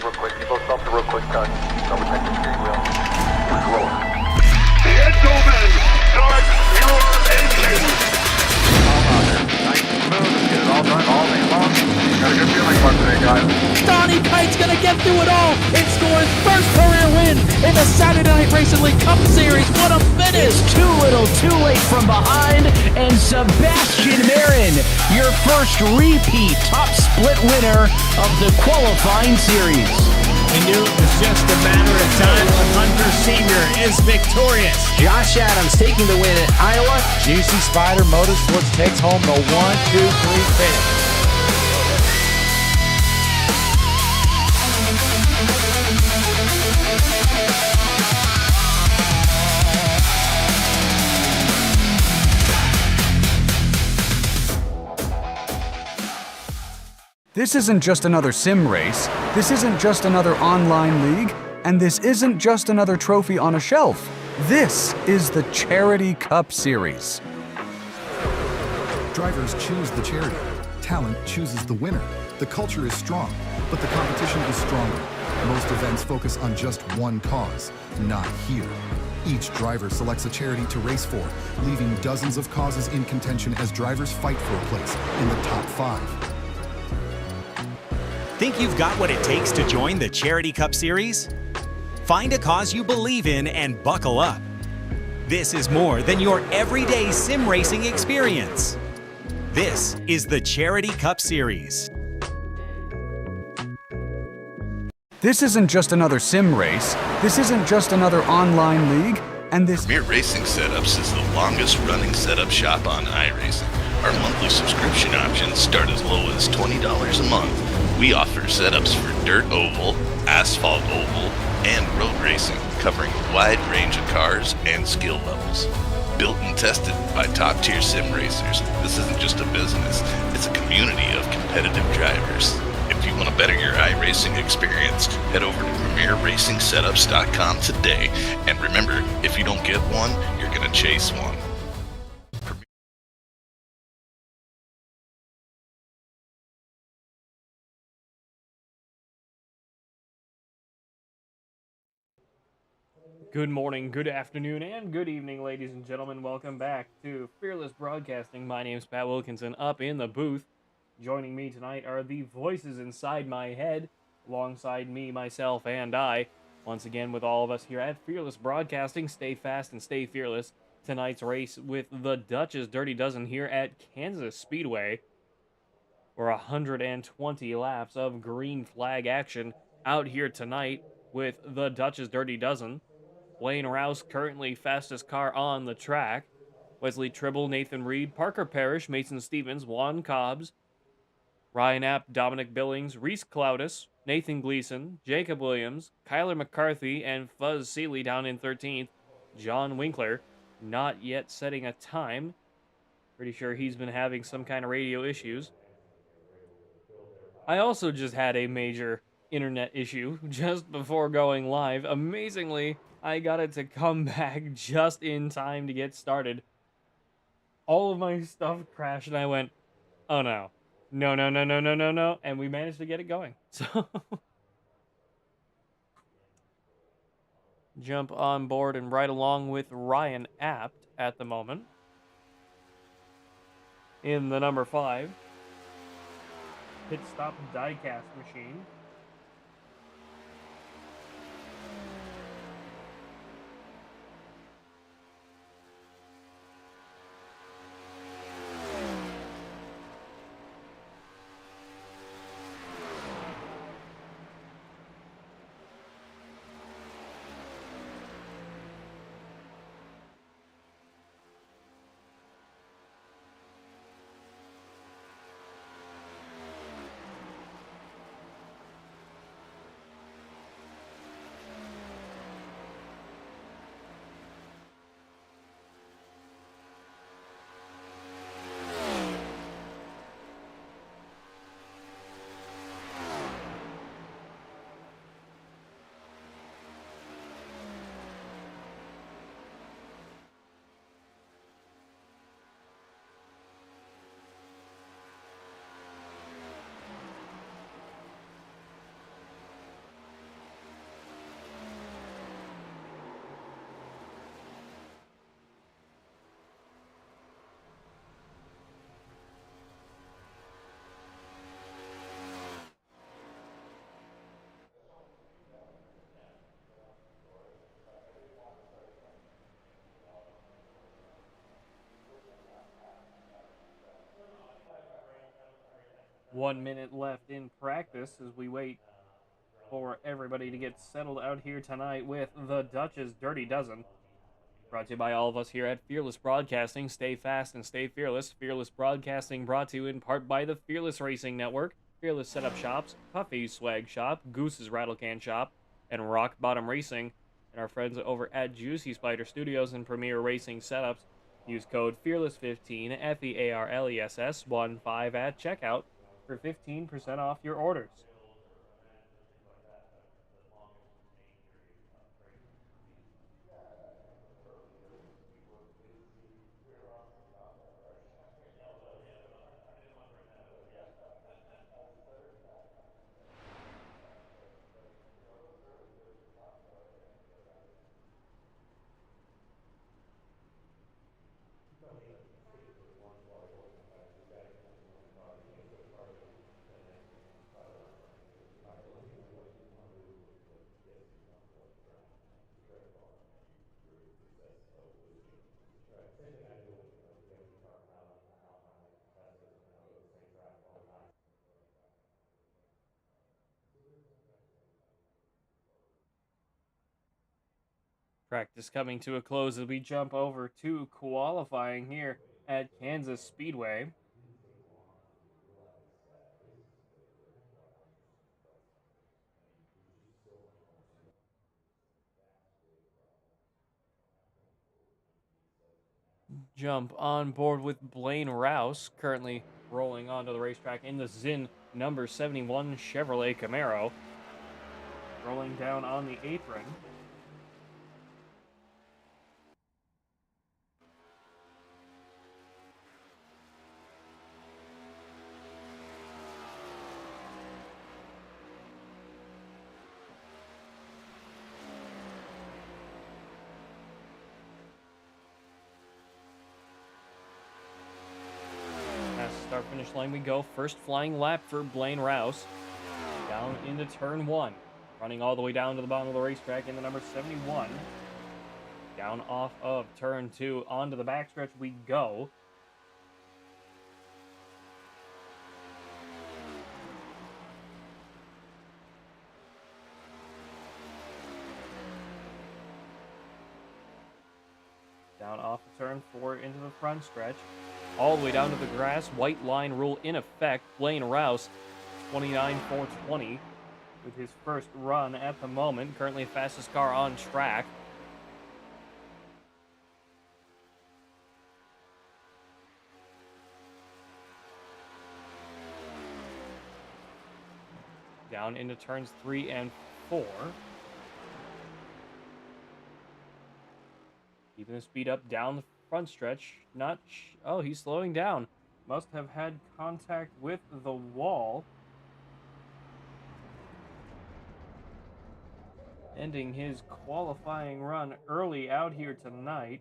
real quick. You both stop the real quick touch. Double check the steering wheel. Control. Gentlemen, start your engines. All out there. Nice and smooth. Let's get it all done all day long. Got a good feeling about today, guys. Donnie Kite's gonna get through it all and score his first career win in the Saturday Night Racing League Cup Series. What a finish! Too little, too late from behind, and Sebastian Marin, your first repeat top split winner of the qualifying series. We knew it was just a matter of time when Hunter Sr. is victorious. Josh Adams taking the win at Iowa. Juicy Spider Motorsports takes home the 1-2-3 finish. This isn't just another sim race, this isn't just another online league, and this isn't just another trophy on a shelf. This is the Charity Cup Series. Drivers choose the charity. Talent chooses the winner. The culture is strong, but the competition is stronger. Most events focus on just one cause, not here. Each driver selects a charity to race for, leaving dozens of causes in contention as drivers fight for a place in the top 5. Think you've got what it takes to join the Charity Cup Series? Find a cause you believe in and buckle up. This is more than your everyday sim racing experience. This is the Charity Cup Series. This isn't just another sim race, this isn't just another online league, and this... Premier Racing Setups is the longest running setup shop on iRacing. Our monthly subscription options start as low as $20 a month. We offer setups for dirt oval, asphalt oval, and road racing, covering a wide range of cars and skill levels. Built and tested by top-tier sim racers, this isn't just a business, it's a community of competitive drivers. If you want to better your iRacing experience, head over to PremierRacingSetups.com today. And remember, if you don't get one, you're going to chase one. Good morning, good afternoon, and good evening, ladies and gentlemen. Welcome back to Fearless Broadcasting. My name's Pat Wilkinson, up in the booth. Joining me tonight are the voices inside my head, alongside me, myself, and I. Once again, with all of us here at Fearless Broadcasting. Stay fast and stay fearless. Tonight's race with the Dutch's Dirty Dozen here at Kansas Speedway. For 120 laps of green flag action out here tonight with the Dutch's Dirty Dozen. Wayne Rouse, currently fastest car on the track. Wesley Tribble, Nathan Reed, Parker Parrish, Mason Stevens, Juan Cobbs, Ryan App, Dominic Billings, Reese Cloudis, Nathan Gleason, Jacob Williams, Kyler McCarthy, and Fuzz Seeley down in 13th. John Winkler, not yet setting a time. Pretty sure he's been having some kind of radio issues. I also just had a major internet issue just before going live. Amazingly, I got it to come back just in time to get started. All of my stuff crashed and I went, oh no. No. And we managed to get it going. So jump on board and ride along with Ryan Apt at the moment. In the number 5. Pit stop diecast machine. 1 minute left in practice as we wait for everybody to get settled out here tonight with the Dutch's Dirty Dozen. Brought to you by all of us here at Fearless Broadcasting. Stay fast and stay fearless. Fearless Broadcasting brought to you in part by the Fearless Racing Network, Fearless Setup Shops, Puffy's Swag Shop, Goose's Rattlecan Shop, and Rock Bottom Racing, and our friends over at Juicy Spider Studios and Premier Racing Setups. Use code FEARLESS15, FEARLESS 15 at checkout for 15% off your orders. Practice coming to a close as we jump over to qualifying here at Kansas Speedway. Jump on board with Blaine Rouse, currently rolling onto the racetrack in the Zinn number 71 Chevrolet Camaro. Rolling down on the apron. Start finish line we go. First flying lap for Blaine Rouse. Down into turn 1. Running all the way down to the bottom of the racetrack in the number 71. Down off of turn 2 onto the backstretch we go. Down off of turn 4 into the front stretch. All the way down to the grass. White line rule in effect. Blaine Rouse, 29.420 with his first run at the moment. Currently fastest car on track. Down into turns 3 and 4. Keeping the speed up down the front stretch. Oh, he's slowing down. Must have had contact with the wall. Ending his qualifying run early out here tonight.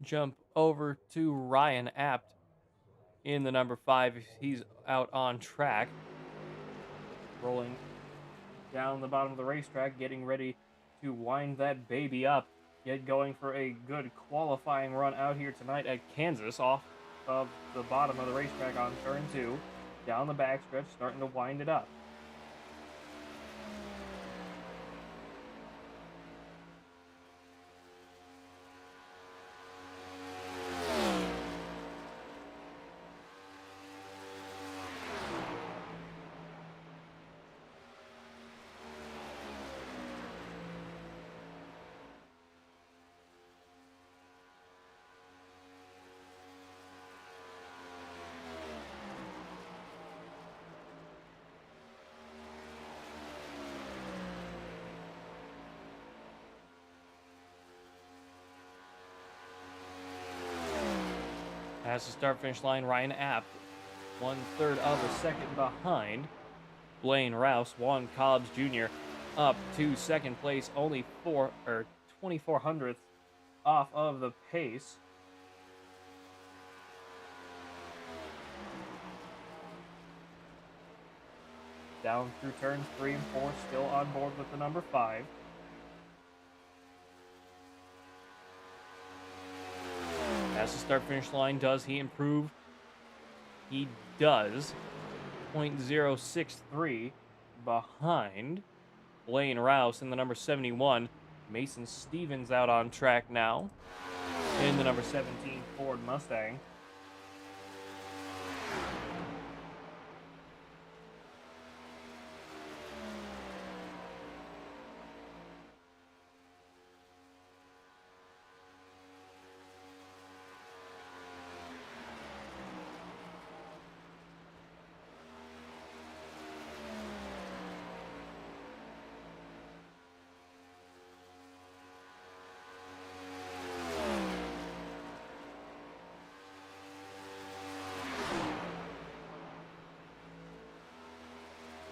Jump over to Ryan Apt in the number 5. He's out on track. Rolling down the bottom of the racetrack, getting ready to wind that baby up. Get going for a good qualifying run out here tonight at Kansas, off of the bottom of the racetrack on turn 2. Down the backstretch, starting to wind it up. Past the start-finish line, Ryan Apt, 1/3 of a second behind. Blaine Rouse, Juan Cobbs Jr. up to second place, only 24 hundredths off of the pace. Down through turns 3 and 4, still on board with the number 5. Past the start-finish line, does he improve? He does. 0.063 behind Blaine Rouse in the number 71. Mason Stevens out on track now in the number 17 Ford Mustang.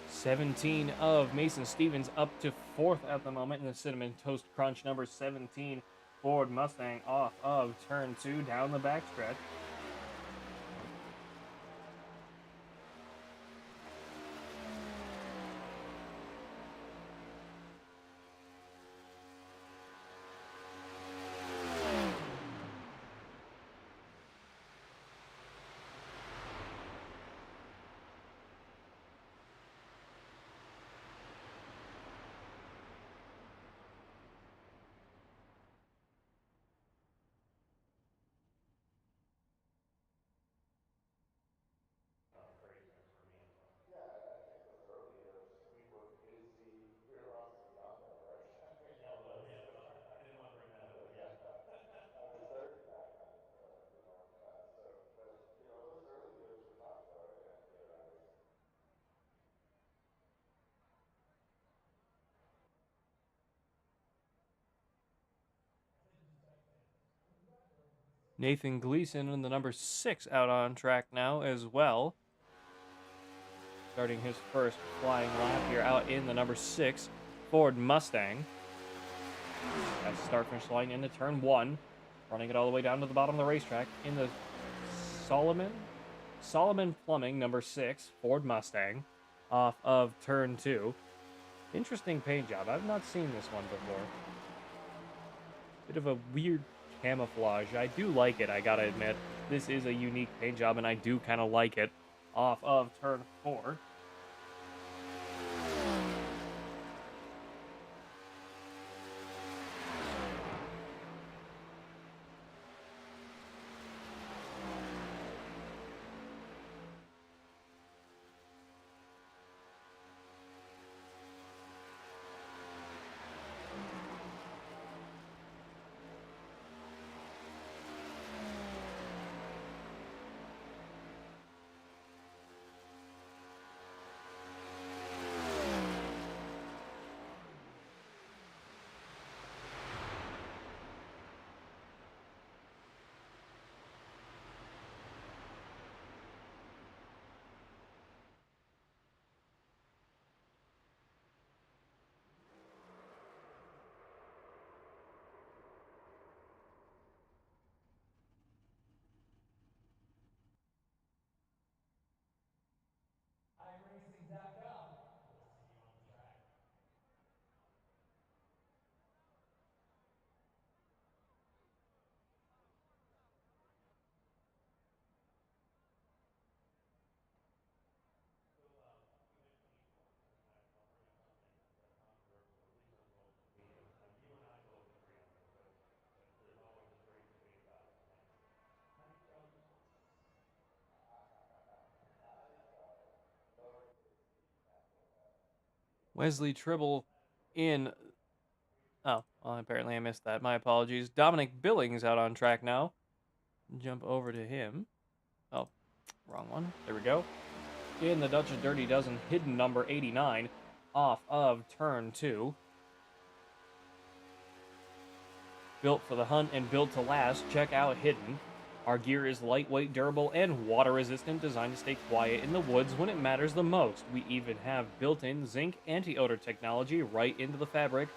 Seventeen of Mason Stevens up to 4th at the moment in the Cinnamon Toast Crunch number 17 Ford Mustang off of turn 2 down the backstretch. Nathan Gleason in the number 6 out on track now as well. Starting his first flying lap here out in the number 6 Ford Mustang. That's the start finish line into turn 1. Running it all the way down to the bottom of the racetrack in the Solomon Plumbing number 6 Ford Mustang off of turn 2. Interesting paint job. I've not seen this one before. Bit of a weird camouflage. I do like it, I gotta admit. This is a unique paint job, and I do kind of like it. Off of turn 4. Iracing.com. We'll see you on the track. Wesley Tribble in... Oh, well, apparently I missed that. My apologies. Dominic Billings out on track now. Jump over to him. Oh, wrong one. There we go. In the Dutch Dirty Dozen, hidden number 89, off of turn 2. Built for the hunt and built to last. Check out Hidden. Our gear is lightweight, durable, and water-resistant, designed to stay quiet in the woods when it matters the most. We even have built-in zinc anti-odor technology right into the fabric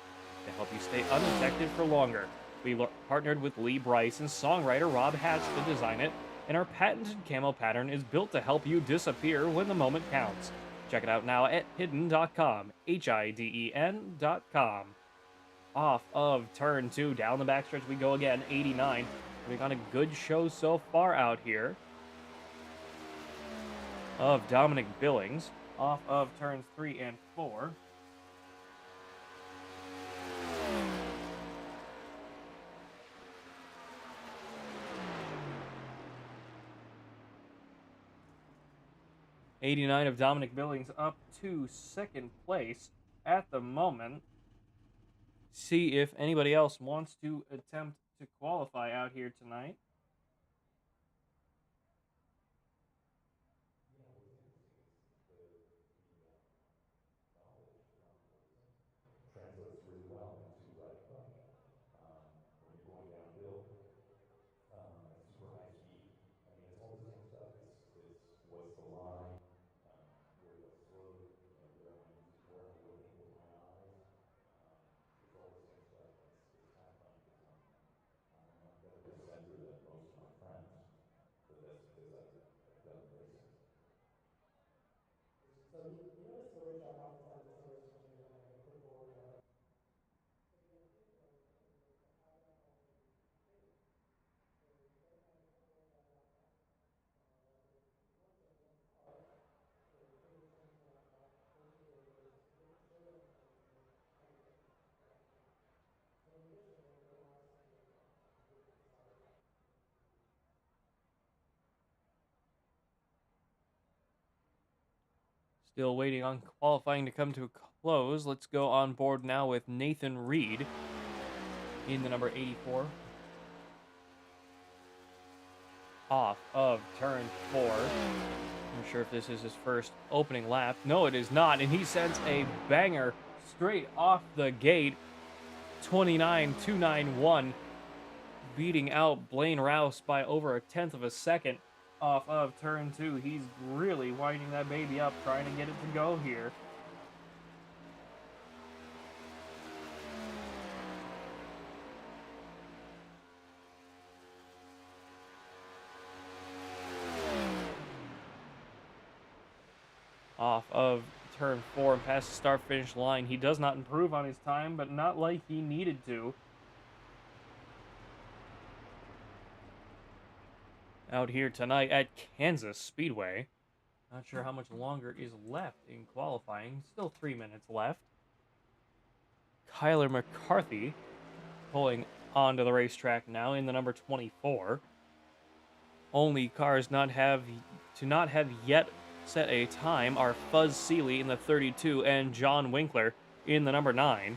to help you stay undetected for longer. We partnered with Lee Brice and songwriter Rob Hatch to design it, and our patented camo pattern is built to help you disappear when the moment counts. Check it out now at hidden.com, HIDEN.com. Off of turn 2, down the backstretch we go again, 89. We got a good show so far out here of Dominic Billings. Off of turns 3 and 4. '89 of Dominic Billings up to second place at the moment. See if anybody else wants to attempt to qualify out here tonight. Translates really well into riding a bike. When you're going downhill at super high speed, I mean, it's all the same stuff. It's what's the line, where do I slow, where am I looking with my eyes? It's all the same stuff. It's kind of fun because I'm a better presenter than most of my friends, but that's because I've done the racing. So you notice the racetrack oftentimes the sim racers do, they put forward Still waiting on qualifying to come to a close. Let's go on board now with Nathan Reed in the number 84. Off of turn 4. I'm sure if this is his first opening lap. No, it is not, and he sends a banger straight off the gate. 29.291, beating out Blaine Rouse by over a tenth of a second. Off of turn 2, he's really winding that baby up, trying to get it to go here. Off of turn 4 and past the start-finish line, he does not improve on his time, but not like he needed to. Out here tonight at Kansas Speedway. Not sure how much longer is left in qualifying. Still 3 minutes left. Kyler McCarthy pulling onto the racetrack now in the number 24. Only cars not have yet set a time are Fuzz Seeley in the 32 and John Winkler in the number 9.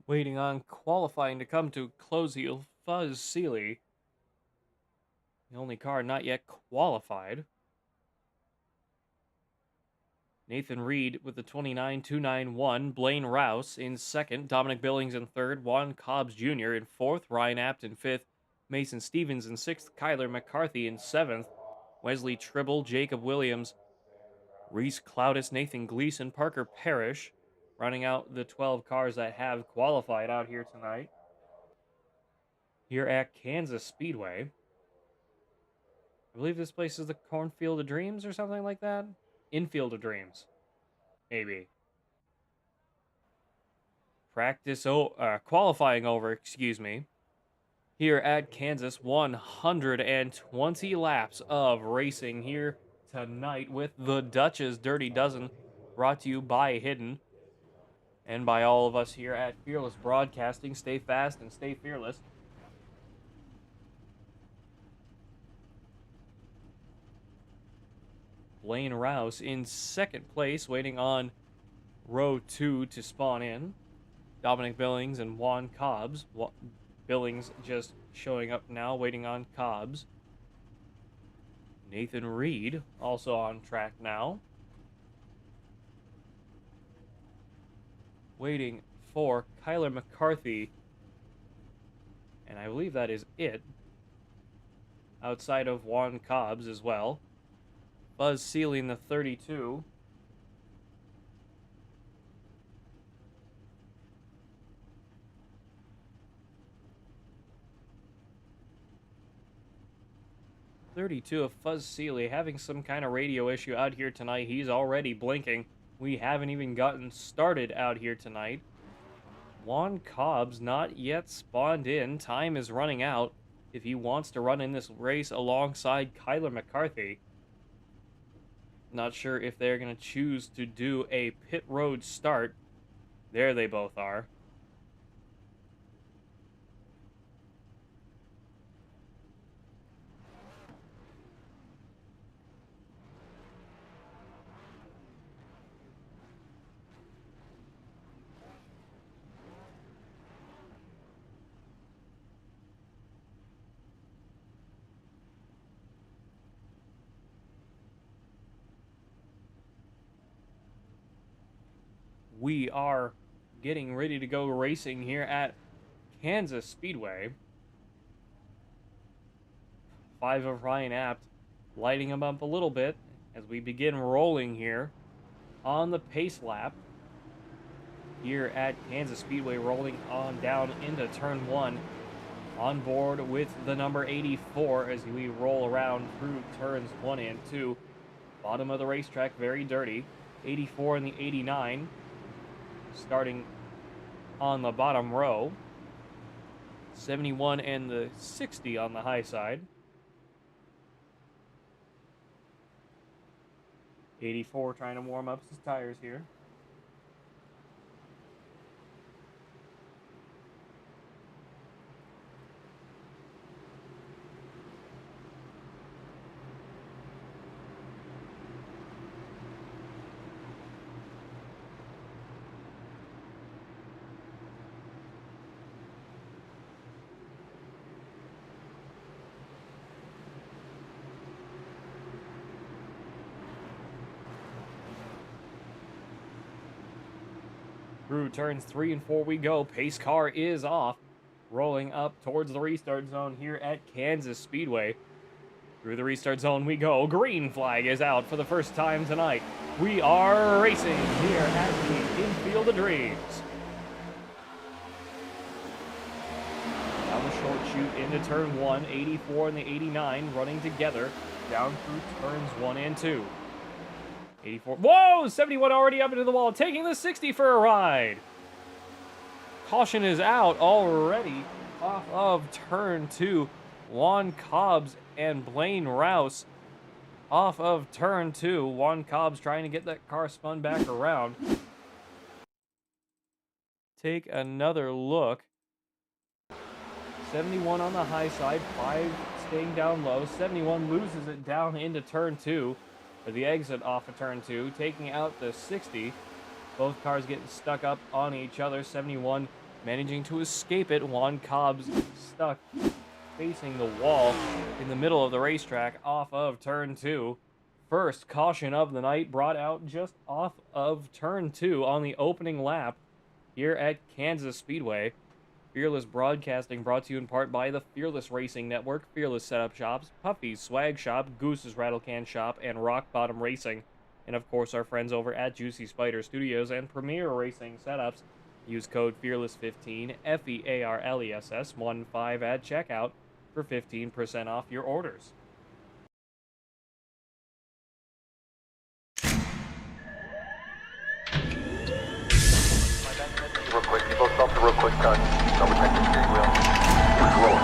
Waiting on qualifying to come to close heel, Fuzz Seeley. The only car not yet qualified. Nathan Reed with the 29.291. Blaine Rouse in second. Dominic Billings in third. Juan Cobbs Jr. in fourth. Ryan Apt in fifth. Mason Stevens in sixth. Kyler McCarthy in seventh. Wesley Tribble, Jacob Williams, Reese Cloudis, Nathan Gleason, Parker Parrish, running out the 12 cars that have qualified out here tonight. Here at Kansas Speedway. I believe this place is the Cornfield of Dreams or something like that. Infield of Dreams. Maybe. Qualifying over, excuse me. Here at Kansas, 120 laps of racing here tonight with the Dutch's Dirty Dozen, brought to you by Hidden and by all of us here at Fearless Broadcasting. Stay fast and stay fearless. Blaine Rouse in second place, waiting on row 2 to spawn in. Dominic Billings and Juan Cobbs. Billings just showing up now, waiting on Cobbs. Nathan Reed also on track now. Waiting for Kyler McCarthy. And I believe that is it. Outside of Juan Cobbs as well. Buzz Seeley in the 32. Of Fuzz Seeley having some kind of radio issue out here tonight. He's already blinking. We haven't even gotten started out here tonight. Juan Cobbs not yet spawned in. Time is running out if he wants to run in this race alongside Kyler McCarthy. Not sure if they're going to choose to do a pit road start. There they both are. We are getting ready to go racing here at Kansas Speedway. 5 of Ryan Apt lighting him up a little bit as we begin rolling here on the pace lap here at Kansas Speedway, rolling on down into turn 1. On board with the number 84 as we roll around through turns 1 and 2. Bottom of the racetrack, very dirty. 84 and the 89. Starting on the bottom row. 71 and the 60 on the high side. 84 trying to warm up his tires here. Through turns 3 and 4 we go. Pace car is off. Rolling up towards the restart zone here at Kansas Speedway. Through the restart zone we go. Green flag is out for the first time tonight. We are racing here at the Infield of Dreams. Down the short chute into turn 1. 84 and the 89 running together down through turns 1 and 2. 84. Whoa! 71 already up into the wall, taking the 60 for a ride. Caution is out already off of turn 2. Juan Cobbs and Blaine Rouse off of turn 2. Juan Cobbs trying to get that car spun back around. Take another look. 71 on the high side, 5 staying down low. 71 loses it down into turn 2. For the exit off of turn 2, taking out the 60. Both cars getting stuck up on each other. 71 managing to escape it. Juan Cobb's stuck facing the wall in the middle of the racetrack off of turn 2. First caution of the night brought out just off of turn 2 on the opening lap here at Kansas Speedway. Fearless Broadcasting brought to you in part by the Fearless Racing Network, Fearless Setup Shops, Puffy's Swag Shop, Goose's Rattlecan Shop, and Rock Bottom Racing. And of course our friends over at Juicy Spider Studios and Premier Racing Setups. Use code FEARLESS15, FEARLESS 15 at checkout for 15% off your orders. Real quick, people stop the real quick cut. Double check the steering wheel. Control.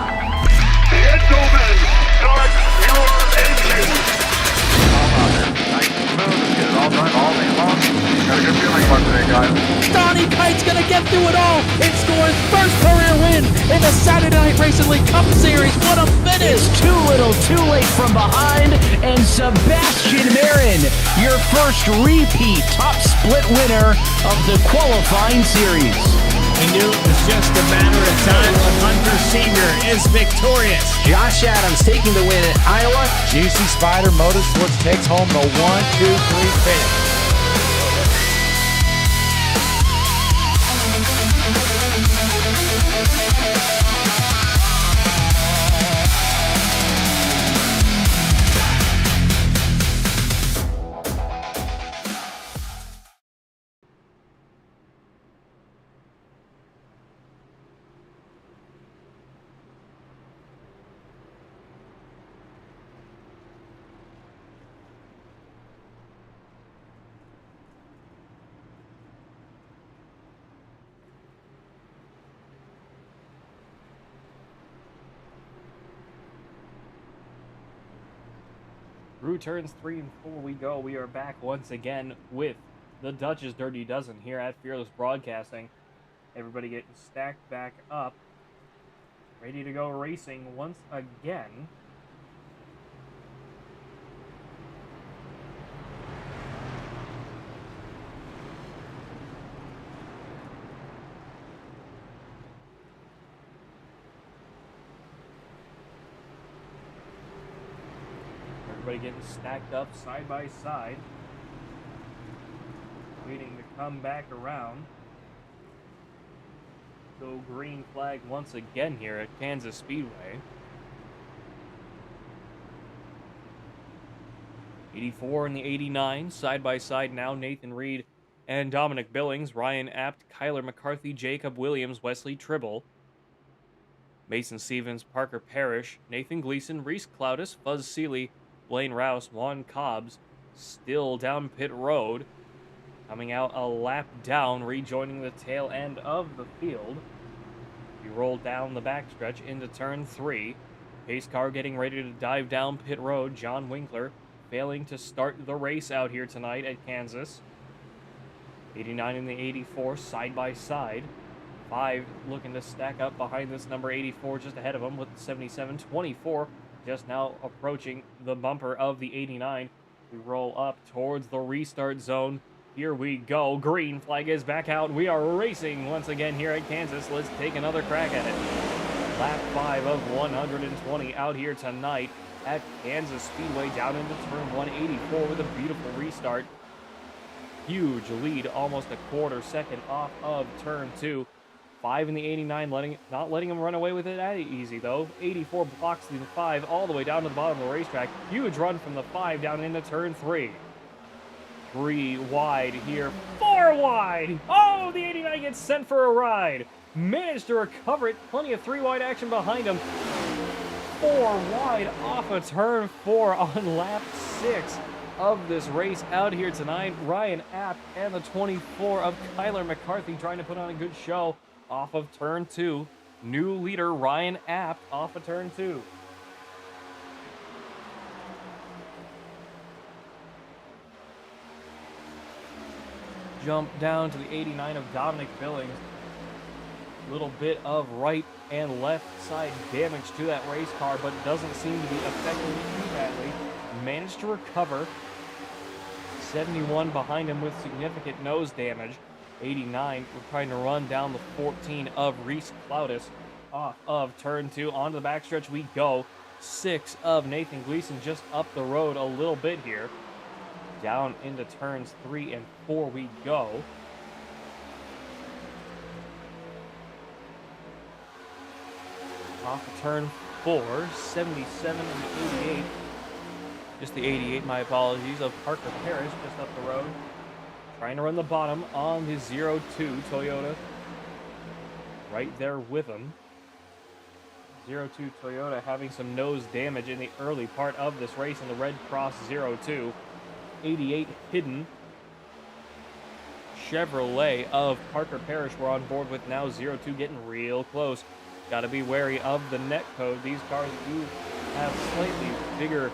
Gentlemen, start your engines. All out there. Nice and smooth. Let's get it all done all day long. Got a good feeling about today, guys. Donnie Kite's gonna get through it all and score his first career win in the Saturday Night Racing League Cup Series. What a finish! It's too little, too late from behind, and Sebastian Marin, your first repeat top split winner of the qualifying series. We knew it was just a matter of time when Hunter Sr. is victorious. Josh Adams taking the win at Iowa. Juicy Spider Motorsports takes home the 1-2-3 finish. Through turns 3 and 4 we go. We are back once again with the Dutch's Dirty Dozen here at Fearless Broadcasting. Everybody getting stacked back up. Ready to go racing once again. Everybody getting stacked up side by side, waiting to come back around. Go green flag once again here at Kansas Speedway. 84 and the 89, side by side now. Nathan Reed and Dominic Billings, Ryan Apt, Kyler McCarthy, Jacob Williams, Wesley Tribble, Mason Stevens, Parker Parrish, Nathan Gleason, Reese Cloudis, Fuzz Seeley, Blaine Rouse, Juan Cobbs, still down pit road. Coming out a lap down, rejoining the tail end of the field. We roll down the backstretch into turn 3. Pace car getting ready to dive down pit road. John Winkler failing to start the race out here tonight at Kansas. 89 and the 84 side by side. 5 looking to stack up behind this number 84 just ahead of him with 77. 24 just now approaching the bumper of the 89. We roll up towards the restart zone. Here we go. Green flag is back out. We are racing once again here at Kansas. Let's take another crack at it. Lap 5 of 120 out here tonight at Kansas Speedway down into turn 184 with a beautiful restart. Huge lead, almost a quarter second off of turn 2. 5 in the 89, not letting him run away with it that easy, though. 84 blocks the 5 all the way down to the bottom of the racetrack. Huge run from the 5 down into turn 3. 3 wide here. 4 wide! Oh, the 89 gets sent for a ride. Managed to recover it. Plenty of 3 wide action behind him. 4 wide off of turn 4 on lap 6 of this race out here tonight. Ryan Apt and the 24 of Kyler McCarthy trying to put on a good show off of turn 2. New leader Ryan Apt off of turn 2. Jump down to the 89 of Dominic Billings. Little bit of right and left side damage to that race car, but doesn't seem to be affecting it too badly. Managed to recover. 71 behind him with significant nose damage. 89. We're trying to run down the 14 of Reese Cloudis off of turn 2. Onto the backstretch we go. 6 of Nathan Gleason just up the road a little bit here. Down into turns 3 and 4 we go. Off of turn 4, 77 and 88. Just the 88, my apologies, of Parker Parrish just up the road. Trying to run the bottom on the 02 Toyota. Right there with him. 02 Toyota having some nose damage in the early part of this race in the Red Cross 02. 88 hidden. Chevrolet of Parker Parrish we're on board with now. 02 getting real close. Got to be wary of the net code. These cars do have slightly bigger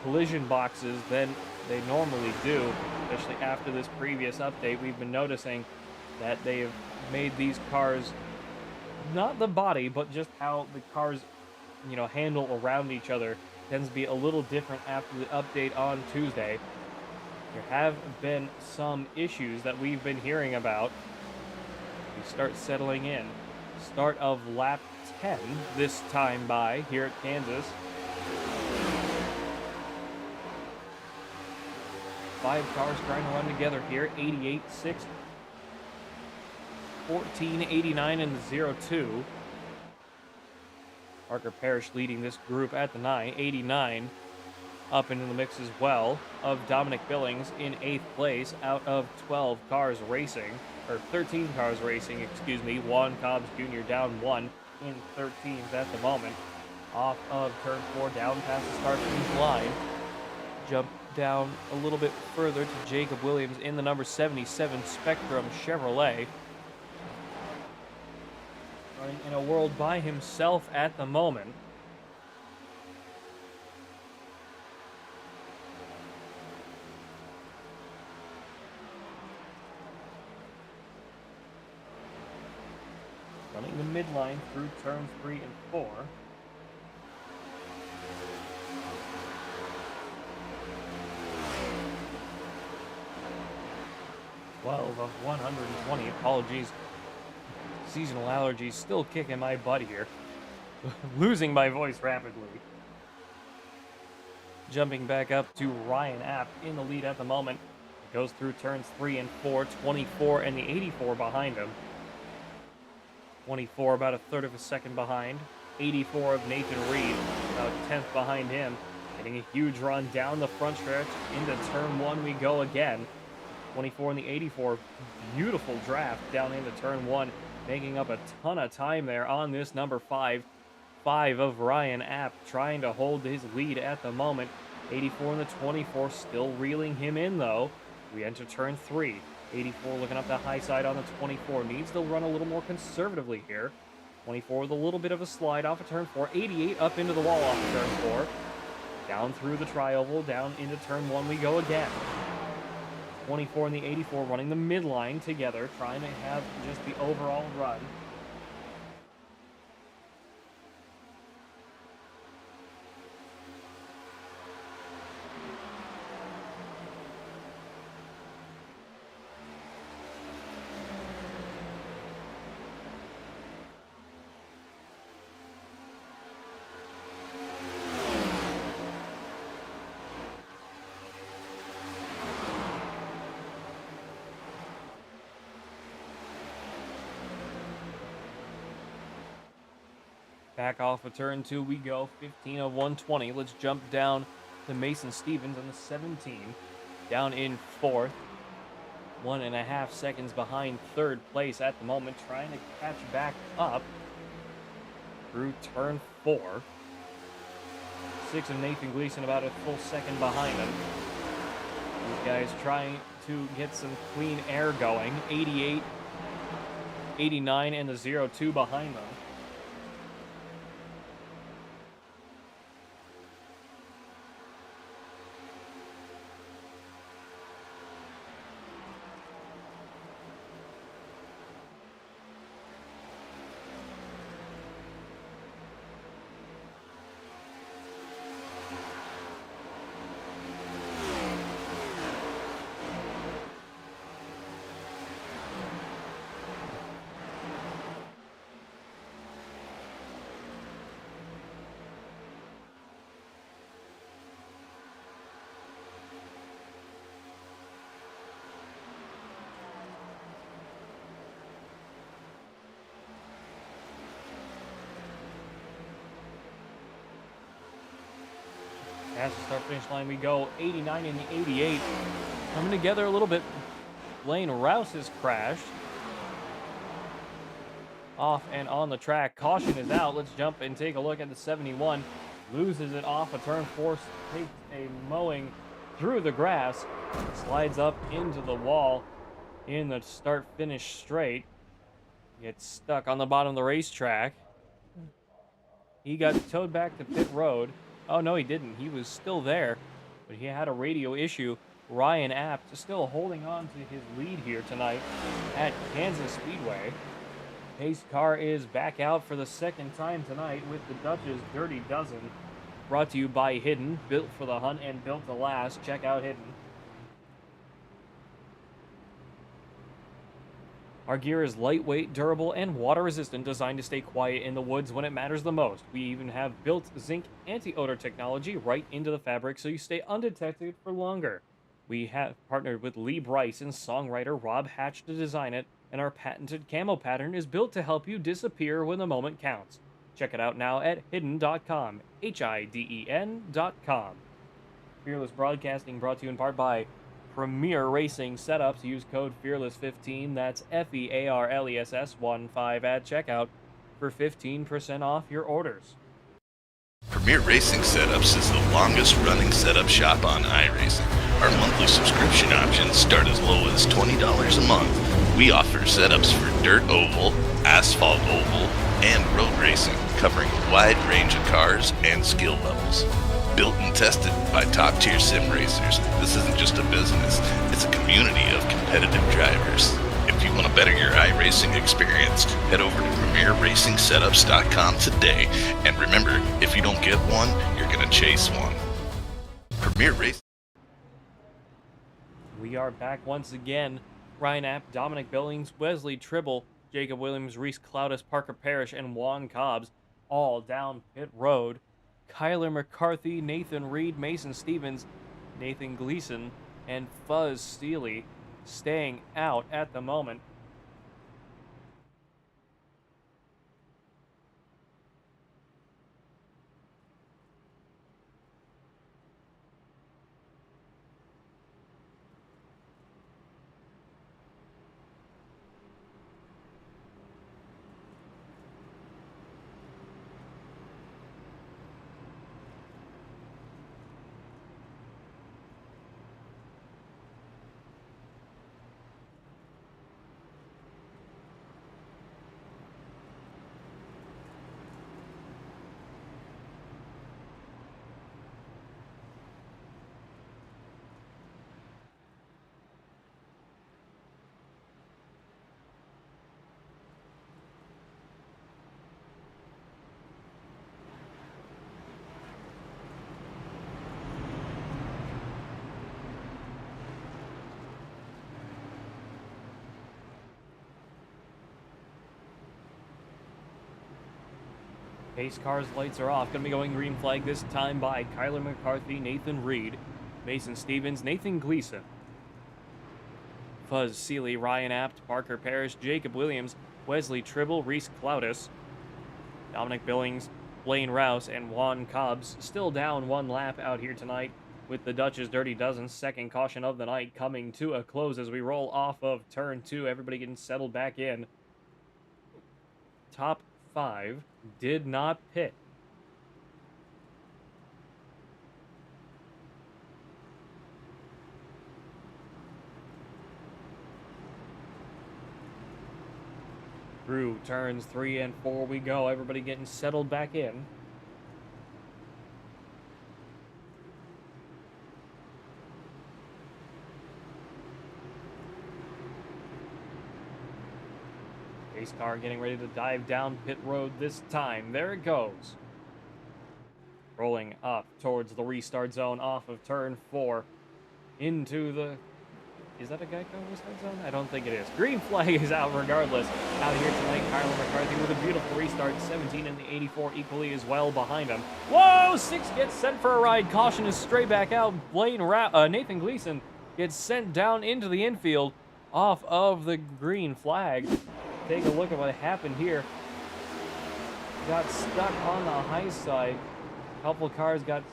collision boxes than they normally do, especially after this previous update. We've been noticing that they have made these cars, not the body, but just how the cars, handle around each other tends to be a little different after the update on Tuesday. There have been some issues that we've been hearing about. We start settling in. Start of lap 10 this time by here at Kansas. 5 cars trying to run together here. 88, 6, 14, 89, and the 02. Parker Parrish leading this group at the 9. 89 up into the mix as well of Dominic Billings in 8th place out of 12 cars racing, or 13 cars racing, excuse me. Juan Cobbs Jr. down 1 in 13th at the moment. Off of turn 4 down past the start finish line. Jump down a little bit further to Jacob Williams in the number 77 Spectrum Chevrolet. Running in a world by himself at the moment. Running the midline through turns 3 and 4. 12 of 120. Apologies. Seasonal allergies still kicking my butt here. Losing my voice rapidly. Jumping back up to Ryan App in the lead at the moment. Goes through turns 3 and 4. 24 and the 84 behind him. 24 about a third of a second behind. 84 of Nathan Reed about 10th behind him. Getting a huge run down the front stretch. Into turn 1 we go again. 24 and the 84. Beautiful draft down into turn 1. Making up a ton of time there on this number 5. 5 of Ryan App trying to hold his lead at the moment. 84 and the 24 still reeling him in though. We enter turn 3. 84 looking up the high side on the 24. Needs to run a little more conservatively here. 24 with a little bit of a slide off of turn 4. 88 up into the wall off of turn 4. Down through the tri-oval. Down into turn 1 we go again. 24 and the 84 running the midline together. Trying to have just the overall run. Back off of turn 2 we go. 15 of 120. Let's jump down to Mason Stevens on the 17. Down in 4th. 1.5 seconds behind 3rd place at the moment. Trying to catch back up through turn 4. 6 of Nathan Gleason about a full second behind him. These guys trying to get some clean air going. 88, 89, and the 02 behind them. Past the start-finish line we go. 89 and the 88 coming together a little bit. Blaine Rouse has crashed. Off and on the track. Caution is out. Let's jump and take a look at the 71. Loses it off a turn 4. Takes a mowing through the grass. Slides up into the wall in the start-finish straight. Gets stuck on the bottom of the racetrack. He got towed back to pit road. Oh, no, he didn't. He was still there, but he had a radio issue. Ryan Apt still holding on to his lead here tonight at Kansas Speedway. Pace car is back out for the second time tonight with the Dutch's Dirty Dozen. Brought to you by Hidden, built for the hunt and built to last. Check out Hidden. Our gear is lightweight, durable, and water-resistant, designed to stay quiet in the woods when it matters the most. We even have built zinc anti-odor technology right into the fabric so you stay undetected for longer. We have partnered with Lee Bryce and songwriter Rob Hatch to design it, and our patented camo pattern is built to help you disappear when the moment counts. Check it out now at hidden.com, HIDEN.com. Fearless Broadcasting brought to you in part by Premier Racing Setups. Use code FEARLESS15, that's FEARLESS15 at checkout for 15% off your orders. Premier Racing Setups is the longest running setup shop on iRacing. Our monthly subscription options start as low as $20 a month. We offer setups for dirt oval, asphalt oval, and road racing, covering a wide range of cars and skill levels. Built and tested by top-tier sim racers, this isn't just a business, it's a community of competitive drivers. If you want to better your iRacing experience, head over to PremierRacingSetups.com today. And remember, if you don't get one, you're going to chase one. Premier Racing. We are back once again. Ryan Apt, Dominic Billings, Wesley Tribble, Jacob Williams, Reese Cloudis, Parker Parrish, and Juan Cobbs all down pit road. Kyler McCarthy, Nathan Reed, Mason Stevens, Nathan Gleason, and Fuzz Steely staying out at the moment. Pace car's lights are off. Going to be going green flag this time by Kyler McCarthy, Nathan Reed, Mason Stevens, Nathan Gleason, Fuzz Seeley, Ryan Apt, Parker Parrish, Jacob Williams, Wesley Tribble, Reese Cloudis, Dominic Billings, Blaine Rouse, and Juan Cobbs still down one lap out here tonight with the Dutch's Dirty Dozen. Second caution of the night coming to a close as we roll off of turn 2. Everybody getting settled back in. Top 5 did not pit. Through turns 3 and 4 we go. Everybody getting settled back in. Pace car getting ready to dive down pit road this time. There it goes. Rolling up towards the restart zone off of turn 4 into the... Is that a Geico restart zone? I don't think it is. Green flag is out regardless. Out here tonight, Kyler McCarthy with a beautiful restart. 17 and the 84 equally as well behind him. Whoa! 6 gets sent for a ride. Caution is straight back out. Nathan Gleason gets sent down into the infield off of the green flag. Take a look at what happened here. Got stuck on the high side. A couple cars got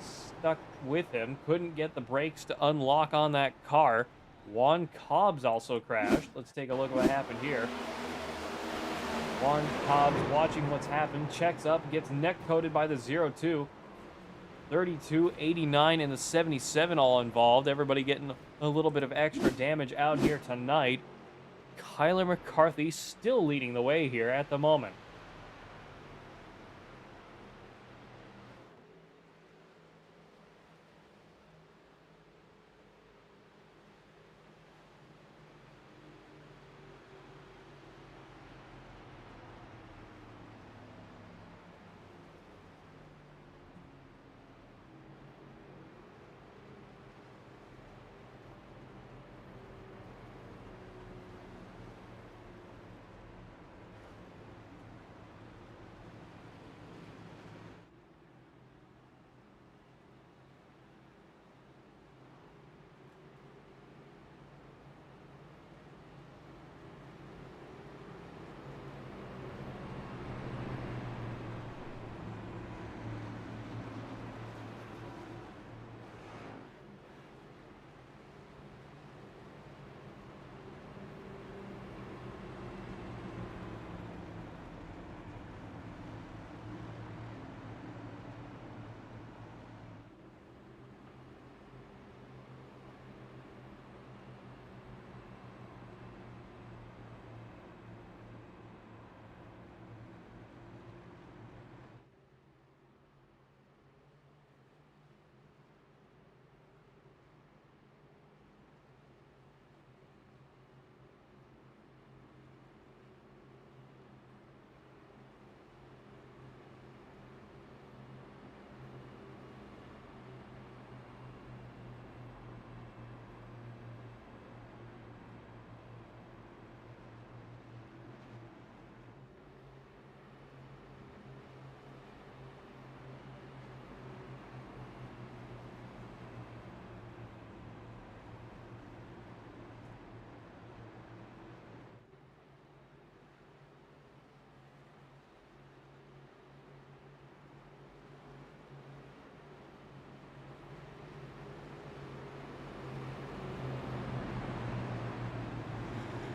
stuck with him. Couldn't get the brakes to unlock on that car. Juan Cobbs also crashed. Let's take a look at what happened here. Juan Cobbs watching what's happened, checks up, gets neck-coated by the 02. 32, 89, and the 77 all involved. Everybody getting a little bit of extra damage out here tonight. Kyler McCarthy still leading the way here at the moment.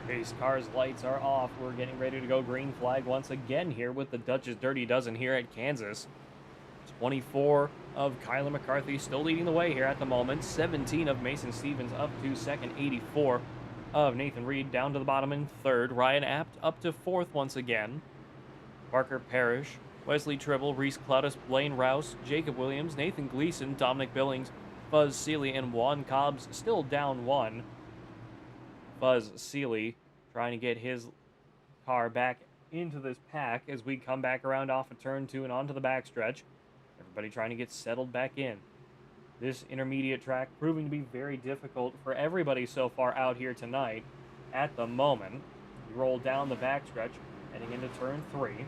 Pace car's lights are off. We're getting ready to go green flag once again here with the Dutch's Dirty Dozen here at Kansas. 24 of Kyler McCarthy still leading the way here at the moment. 17 of Mason Stevens up to second. 84 of Nathan Reed down to the bottom in third. Ryan Apt up to fourth once again. Parker Parrish, Wesley Tribble, Reese Cloudis, Blaine Rouse, Jacob Williams, Nathan Gleason, Dominic Billings, Fuzz Seeley, and Juan Cobbs still down one. Fuzz Seeley trying to get his car back into this pack as we come back around off of turn 2 and onto the backstretch. Everybody trying to get settled back in. This intermediate track proving to be very difficult for everybody so far out here tonight. At the moment, we roll down the backstretch, heading into turn 3.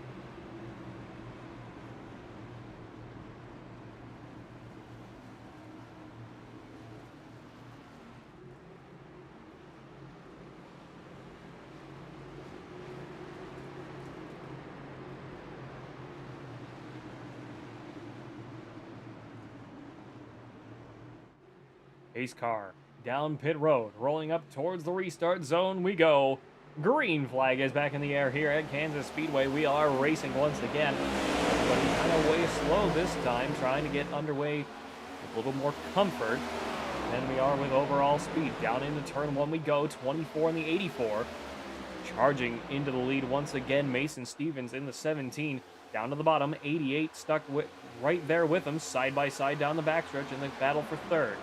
Pace car down pit road, rolling up towards the restart zone we go. Green flag is back in the air here at Kansas Speedway. We are racing once again, but kind of way slow this time, trying to get underway with a little more comfort than we are with overall speed. Down into turn 1 we go, 24 in the 84. Charging into the lead once again, Mason Stevens in the 17. Down to the bottom, 88 stuck right there with him, side by side down the backstretch in the battle for third.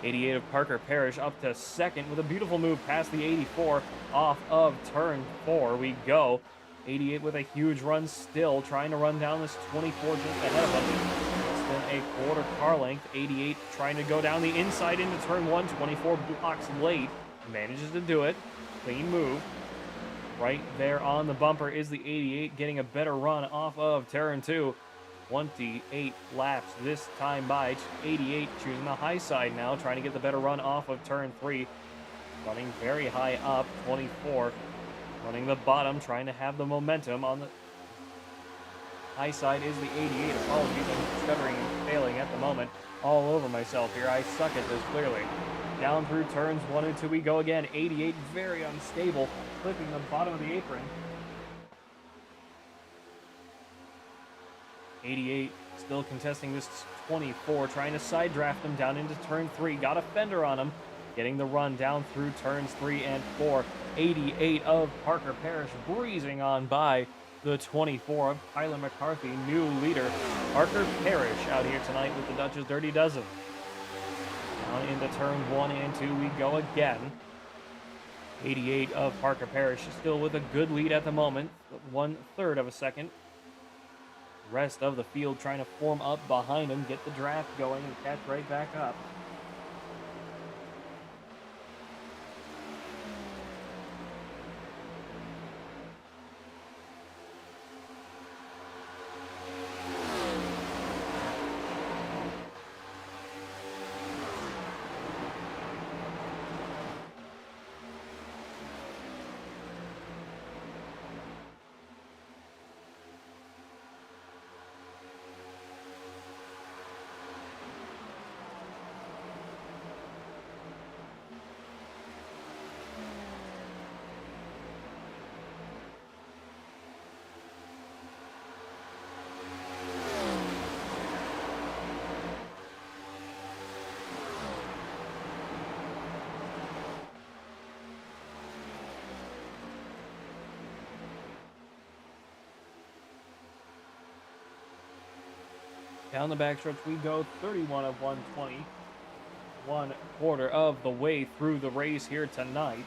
88 of Parker Parrish up to second with a beautiful move past the 84. Off of turn 4 we go. 88 with a huge run still, trying to run down this 24 just ahead of him. Less than a quarter car length. 88 trying to go down the inside into turn 1. 24 blocks late. Manages to do it. Clean move. Right there on the bumper is the 88, getting a better run off of turn 2. 28 laps this time by. 88 choosing the high side now, trying to get the better run off of turn 3. Running very high up. 24 running the bottom, trying to have the momentum on the high side is the 88. Apologies, I'm stuttering and failing at the moment. all over myself here. I suck at this, clearly. Down through turns 1 and 2 we go again. 88, very unstable, clipping the bottom of the apron. 88 still contesting this 24, trying to side draft him down into turn 3. Got a fender on him, getting the run down through turns 3 and 4. 88 of Parker Parrish breezing on by the 24 of Tyler McCarthy, new leader. Parker Parrish out here tonight with the Dutch's Dirty Dozen. Down into turn 1 and 2 we go again. 88 of Parker Parrish still with a good lead at the moment, 1/3 of a second. Rest of the field trying to form up behind him, get the draft going, and catch right back up. Down the backstretch we go, 31 of 120. 1/4 of the way through the race here tonight.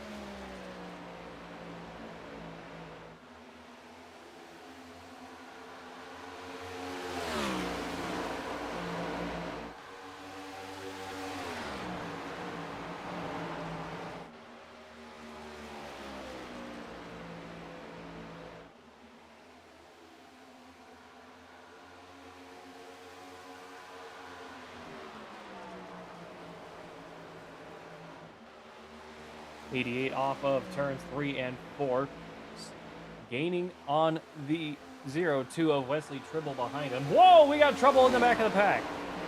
.88 off of turns 3 and 4. Gaining on the 0-2 of Wesley Tribble behind him. Whoa, we got trouble in the back of the pack.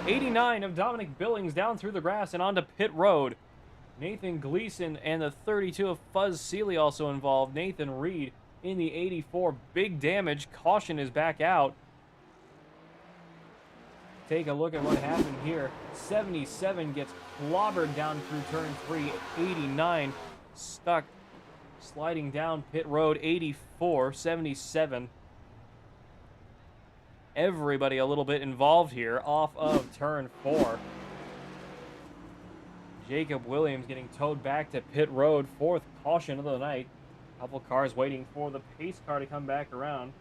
89 of Dominic Billings down through the grass and onto pit road. Nathan Gleason and the 32 of Fuzz Seeley also involved. Nathan Reed in the 84. Big damage. Caution is back out. Take a look at what happened here. 77 gets clobbered down through turn 3. 89 stuck sliding down pit road. 84, 77. Everybody a little bit involved here off of turn 4. Jacob Williams getting towed back to pit road. 4th caution of the night. Couple cars waiting for the pace car to come back around.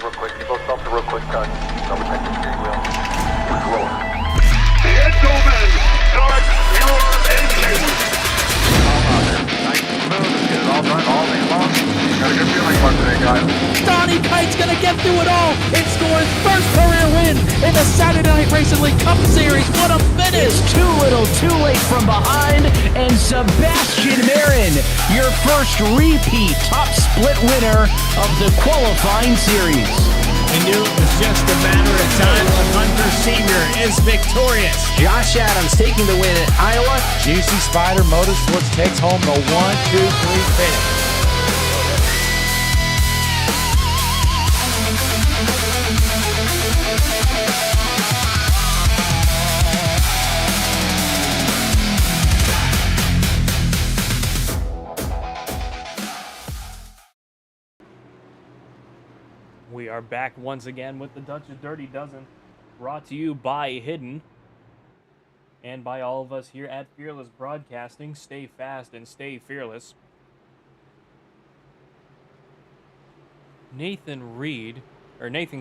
Real quick, you both stop the real quick cut. Double check the steering wheel. Roll. Gentlemen, start your engines. All out there. Nice and smooth. Let's get it all done all day long. Got a good feeling about today, guys. Donnie Kite's gonna get through it all and score his first career win in the Saturday Night Racing League Cup Series. What a finish! It's too little, too late from behind, and Sebastian Marin, your first repeat top split winner of the qualifying series. We knew it was just a matter of time. Hunter Sr. is victorious. Josh Adams taking the win at Iowa. GC Spider Motorsports takes home the 1-2-3 finish. We are back once again with the Dutch's Dirty Dozen, brought to you by Hidden. and by all of us here at Fearless Broadcasting. Stay fast and stay fearless. Nathan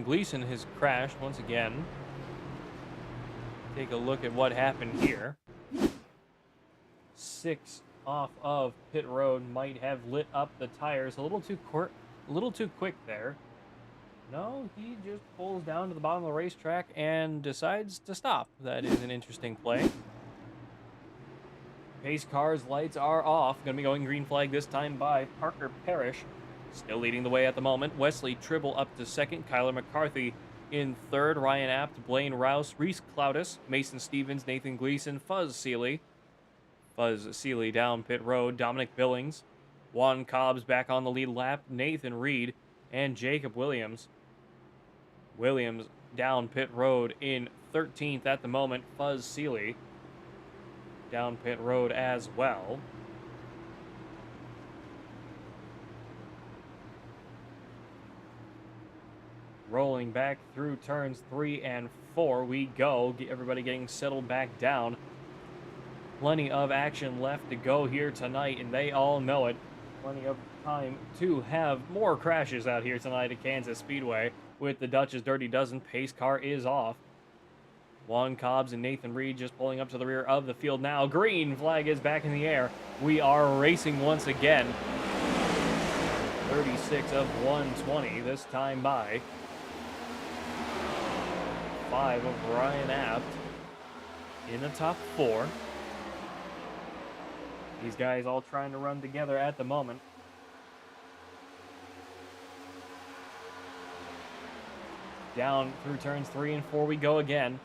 Gleason has crashed once again. Take a look at what happened here. 6 off of pit road might have lit up the tires a little too quick there. No, he just pulls down to the bottom of the racetrack and decides to stop. That is an interesting play. Pace car's lights are off. Going to be going green flag this time by Parker Parrish. Still leading the way at the moment. Wesley Tribble up to second. Kyler McCarthy in third. Ryan Apt, Blaine Rouse, Reese Cloudis, Mason Stevens, Nathan Gleason, Fuzz Seeley down pit road. Dominic Billings, Juan Cobbs back on the lead lap. Nathan Reed and Jacob Williams. Williams down pit road in 13th at the moment. Fuzz Seeley down pit road as well. Rolling back through turns 3 and 4 we go. Everybody getting settled back down. Plenty of action left to go here tonight, and they all know it. Plenty of time to have more crashes out here tonight at Kansas Speedway. With the Dutch's Dirty Dozen, pace car is off. Juan Cobbs and Nathan Reed just pulling up to the rear of the field now. Green flag is back in the air. We are racing once again. 36 of 120 this time by 5 of Ryan Apt in the top 4. These guys all trying to run together at the moment. Down through turns 3 and 4 we go again.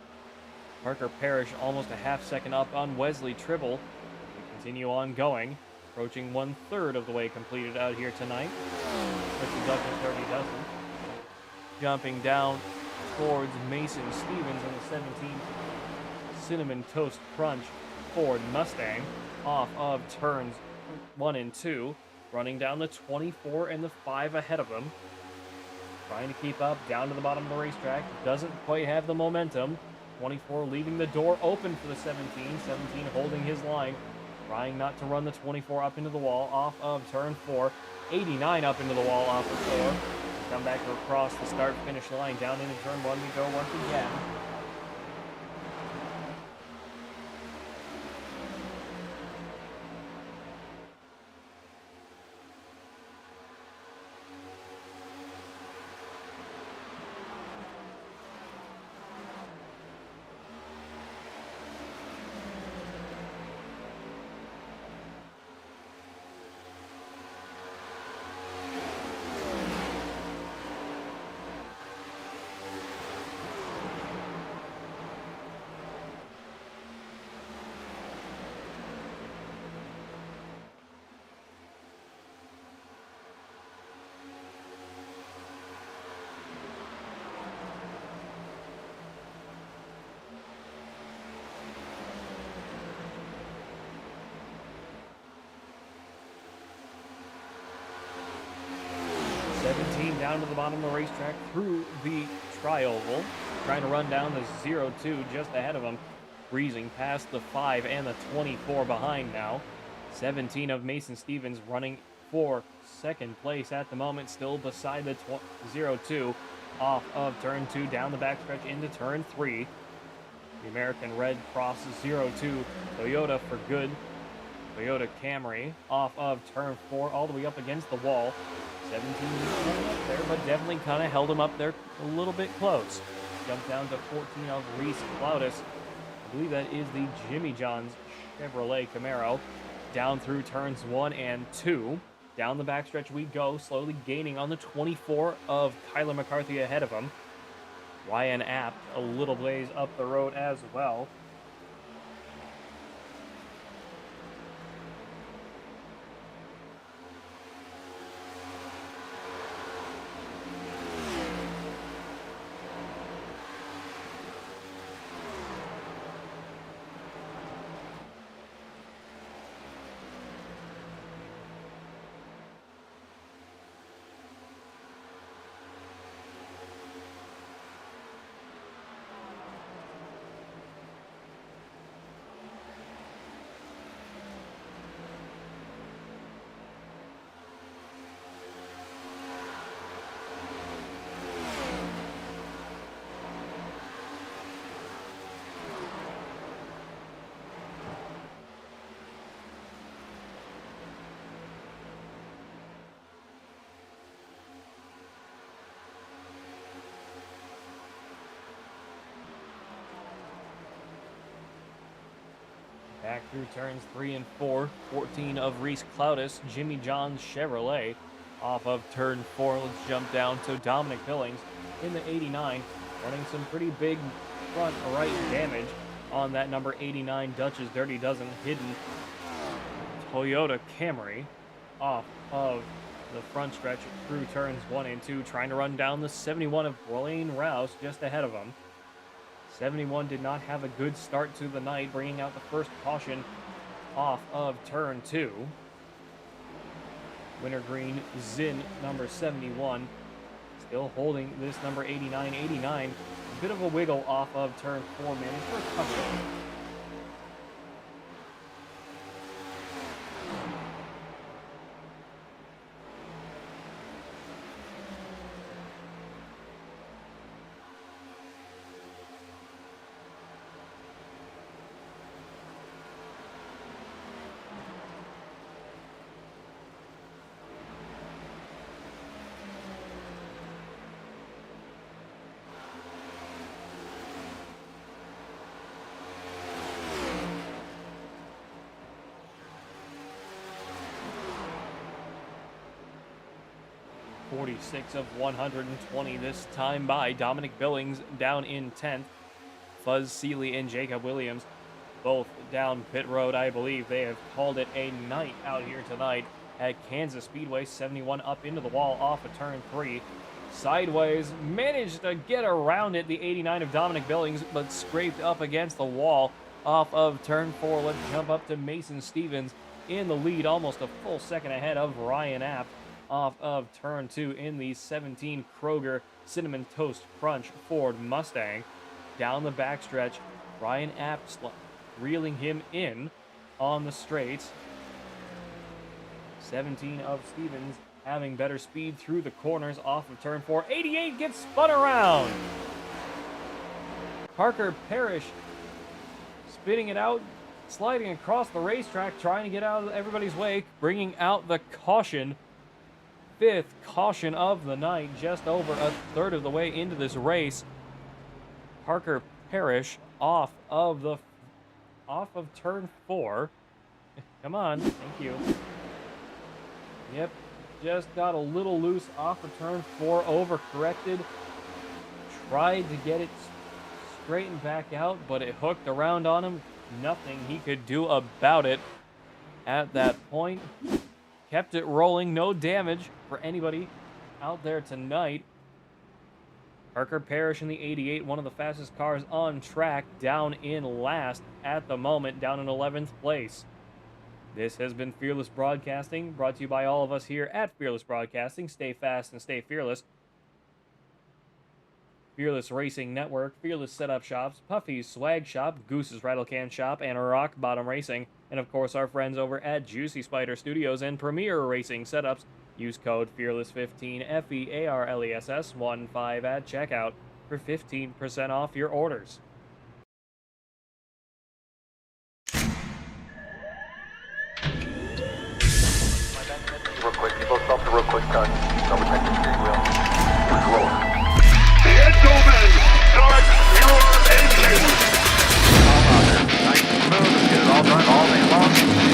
Parker Parrish almost a half second up on Wesley Tribble. We continue on going. Approaching 1/3 of the way completed out here tonight. With the Dutch's Dirty Dozen. Jumping down towards Mason Stevens in the 17 Cinnamon Toast Crunch Ford Mustang. Off of turns 1 and 2. Running down the 24 and the 5 ahead of him. Trying to keep up, down to the bottom of the racetrack. Doesn't quite have the momentum. 24 leaving the door open for the 17. 17 holding his line. Trying not to run the 24 up into the wall off of turn 4. 89 up into the wall off of 4. Come back across the start-finish line. Down into turn 1 we go once again. Down to the bottom of the racetrack through the tri-oval. Trying to run down the 0-2 just ahead of him. Breezing past the 5 and the 24 behind now. 17 of Mason Stevens running for second place at the moment. Still beside the 0-2. Off of turn 2 down the backstretch into turn 3. The American Red Cross 0-2 Toyota for good. Toyota Camry off of turn 4 all the way up against the wall. 17 up there, but definitely kind of held him up there a little bit close. Jumped down to 14 of Reese Cloudis. I believe that is the Jimmy John's Chevrolet Camaro. Down through turns 1 and 2. Down the backstretch we go, slowly gaining on the 24 of Kyler McCarthy ahead of him. Ryan Apt a little blaze up the road as well. Back through turns 3 and 4, 14 of Reese Cloudis, Jimmy John's Chevrolet. Off of turn 4, let's jump down to Dominic Billings in the 89, running some pretty big front right damage on that number 89 Dutch's Dirty Dozen hidden Toyota Camry. Off of the front stretch through turns 1 and 2, trying to run down the 71 of Blaine Rouse just ahead of him. 71 did not have a good start to the night, bringing out the first caution off of turn 2. Wintergreen Zinn, number 71, still holding this number 89. A bit of a wiggle off of turn 4, managed for a caution. .46 of 120 this time by Dominic Billings down in 10th. Fuzz Seeley and Jacob Williams both down pit road. I believe they have called it a night out here tonight at Kansas Speedway. 71 up into the wall off of turn 3. Sideways, managed to get around it, the 89 of Dominic Billings, but scraped up against the wall off of turn 4. Let's jump up to Mason Stevens in the lead, almost a full second ahead of Ryan Apt. Off of turn 2 in the 17 Kroger Cinnamon Toast Crunch Ford Mustang. Down the backstretch, Ryan Apt reeling him in on the straights. 17 of Stevens having better speed through the corners off of turn 4. 88 gets spun around. Parker Parrish spinning it out, sliding across the racetrack, trying to get out of everybody's way, bringing out the caution. 5th caution of the night, just over a third of the way into this race. Parker Parrish off of turn 4. Come on, thank you. Yep, just got a little loose off of turn 4, overcorrected. Tried to get it straightened back out, but it hooked around on him. Nothing he could do about it at that point. Kept it rolling, no damage for anybody out there tonight. Parker Parrish in the 88, one of the fastest cars on track, down in last at the moment, down in 11th place. This has been Fearless Broadcasting, brought to you by all of us here at Fearless Broadcasting. Stay fast and stay fearless. Fearless Racing Network, Fearless Setup Shops, Puffy's Swag Shop, Goose's Rattlecan Shop, and Rock Bottom Racing. And of course, our friends over at Juicy Spider Studios and Premier Racing Setups. Use code FEARLESS15, FEARLESS15 at checkout for 15% off your orders. Real quick, you both stop the real quick cut. Double check the steering wheel. Roll. Gentlemen, start your engines! Nice and smooth. Get it all done all day long.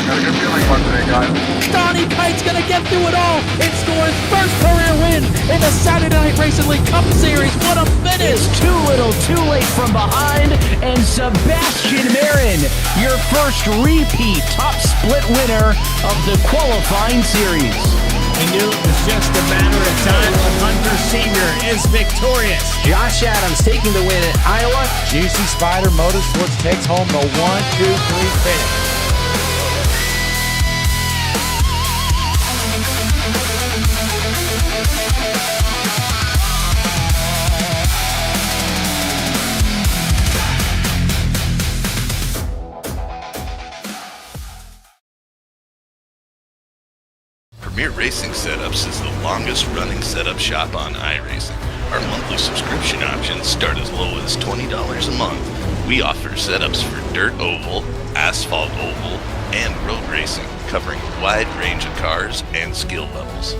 Got a good feeling about today, guys. Donnie Kite's gonna get through it all and score his first career win in the Saturday Night Racing League Cup Series. What a finish! It's too little, too late from behind, and Sebastian Marin, your first repeat top split winner of the qualifying series. We knew it was just a matter of time when Hunter Sr. is victorious. Josh Adams taking the win at Iowa. Juicy Spider Motorsports takes home the 1, 2, 3 finish. Premier Racing Setups is the longest running setup shop on iRacing. Our monthly subscription options start as low as $20 a month. We offer setups for dirt oval, asphalt oval, and road racing, covering a wide range of cars and skill levels.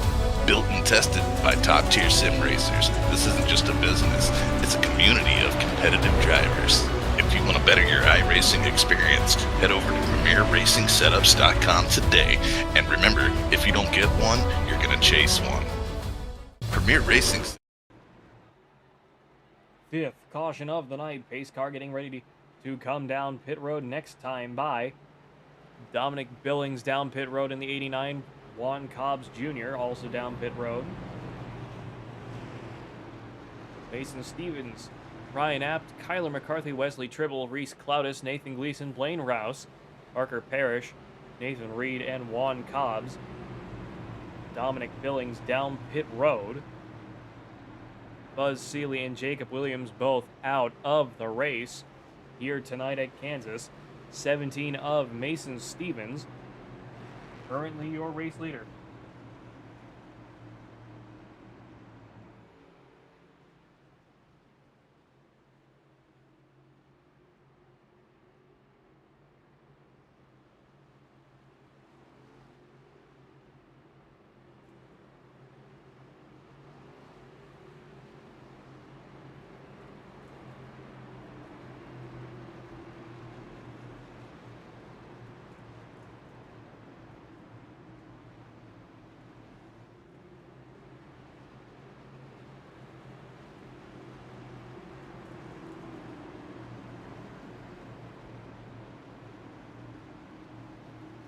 Built and tested by top-tier sim racers, this isn't just a business, it's a community of competitive drivers. If you want to better your iRacing racing experience. Head over to PremierRacingSetups.com today. And remember, if you don't get one, you're going to chase one. Premier Racing. Fifth caution of the night. Pace car getting ready to come down pit road next time by. Dominic Billings down pit road in the 89. Juan Cobbs Jr. also down pit road. Mason Stevens, Ryan Apt, Kyler McCarthy, Wesley Tribble, Reese Cloudis, Nathan Gleason, Blaine Rouse, Parker Parrish, Nathan Reed, and Juan Cobbs. Dominic Billings down pit road. Buzz Seeley and Jacob Williams both out of the race here tonight at Kansas. 17 of Mason Stevens, currently your race leader.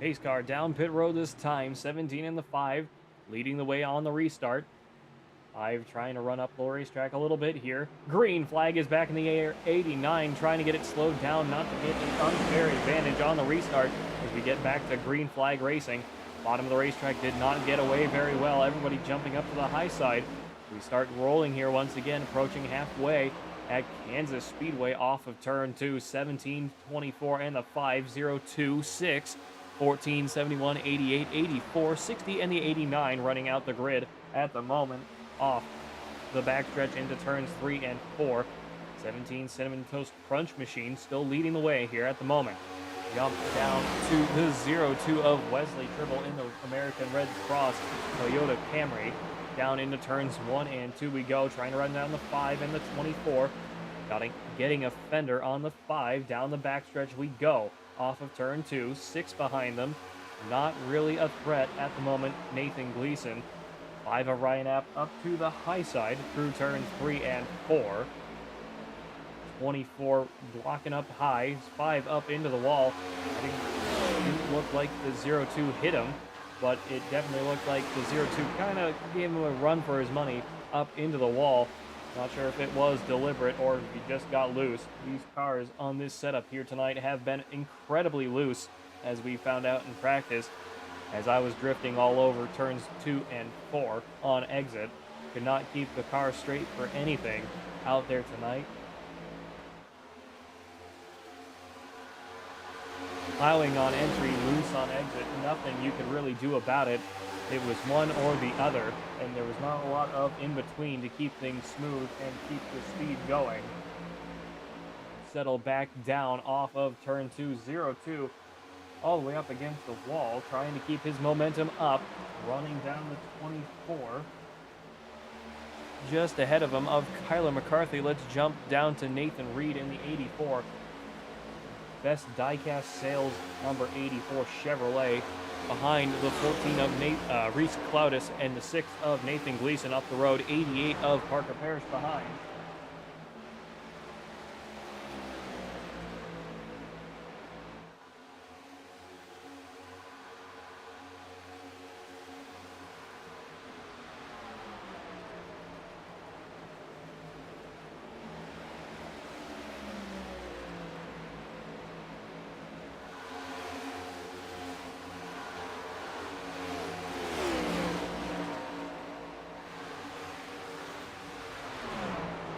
Pace car down pit road this time, 17 in the 5, leading the way on the restart. 5 trying to run up the racetrack a little bit here. Green flag is back in the air, 89 trying to get it slowed down, not to get an unfair advantage on the restart as we get back to green flag racing. Bottom of the racetrack did not get away very well, everybody jumping up to the high side. We start rolling here once again, approaching halfway at Kansas Speedway off of turn 2, 17, 24, and the 5, 0, 2, 6. 14, 71, 88, 84, 60, and the 89 running out the grid at the moment off the backstretch into turns 3 and 4. 17 Cinnamon Toast Crunch Machine still leading the way here at the moment. Jump down to the 0-2 of Wesley Tribble in the American Red Cross Toyota Camry. Down into turns 1 and 2 we go, trying to run down the 5 and the 24. Getting a fender on the 5, down the backstretch we go. Off of turn 2, 6 behind them. Not really a threat at the moment, Nathan Gleason. 5 of Ryan App up to the high side through turns 3 and 4. 24 blocking up high, 5 up into the wall. It didn't look like the 0-2 hit him, but it definitely looked like the 0-2 kind of gave him a run for his money up into the wall. Not sure if it was deliberate or if he just got loose. These cars on this setup here tonight have been incredibly loose, as we found out in practice, as I was drifting all over turns 2 and 4 on exit. Could not keep the car straight for anything out there tonight. Plowing on entry, loose on exit, nothing you could really do about it. It was one or the other, and there was not a lot of in-between to keep things smooth and keep the speed going. Settle back down off of turn 2, 0-2, all the way up against the wall, trying to keep his momentum up, running down the 24. Just ahead of him of Kyler McCarthy. Let's jump down to Nathan Reed in the 84. Best diecast sales number 84 Chevrolet. Behind the 14 of Reese Cloudis and the 6 of Nathan Gleason up the road. 88 of Parker Parrish behind.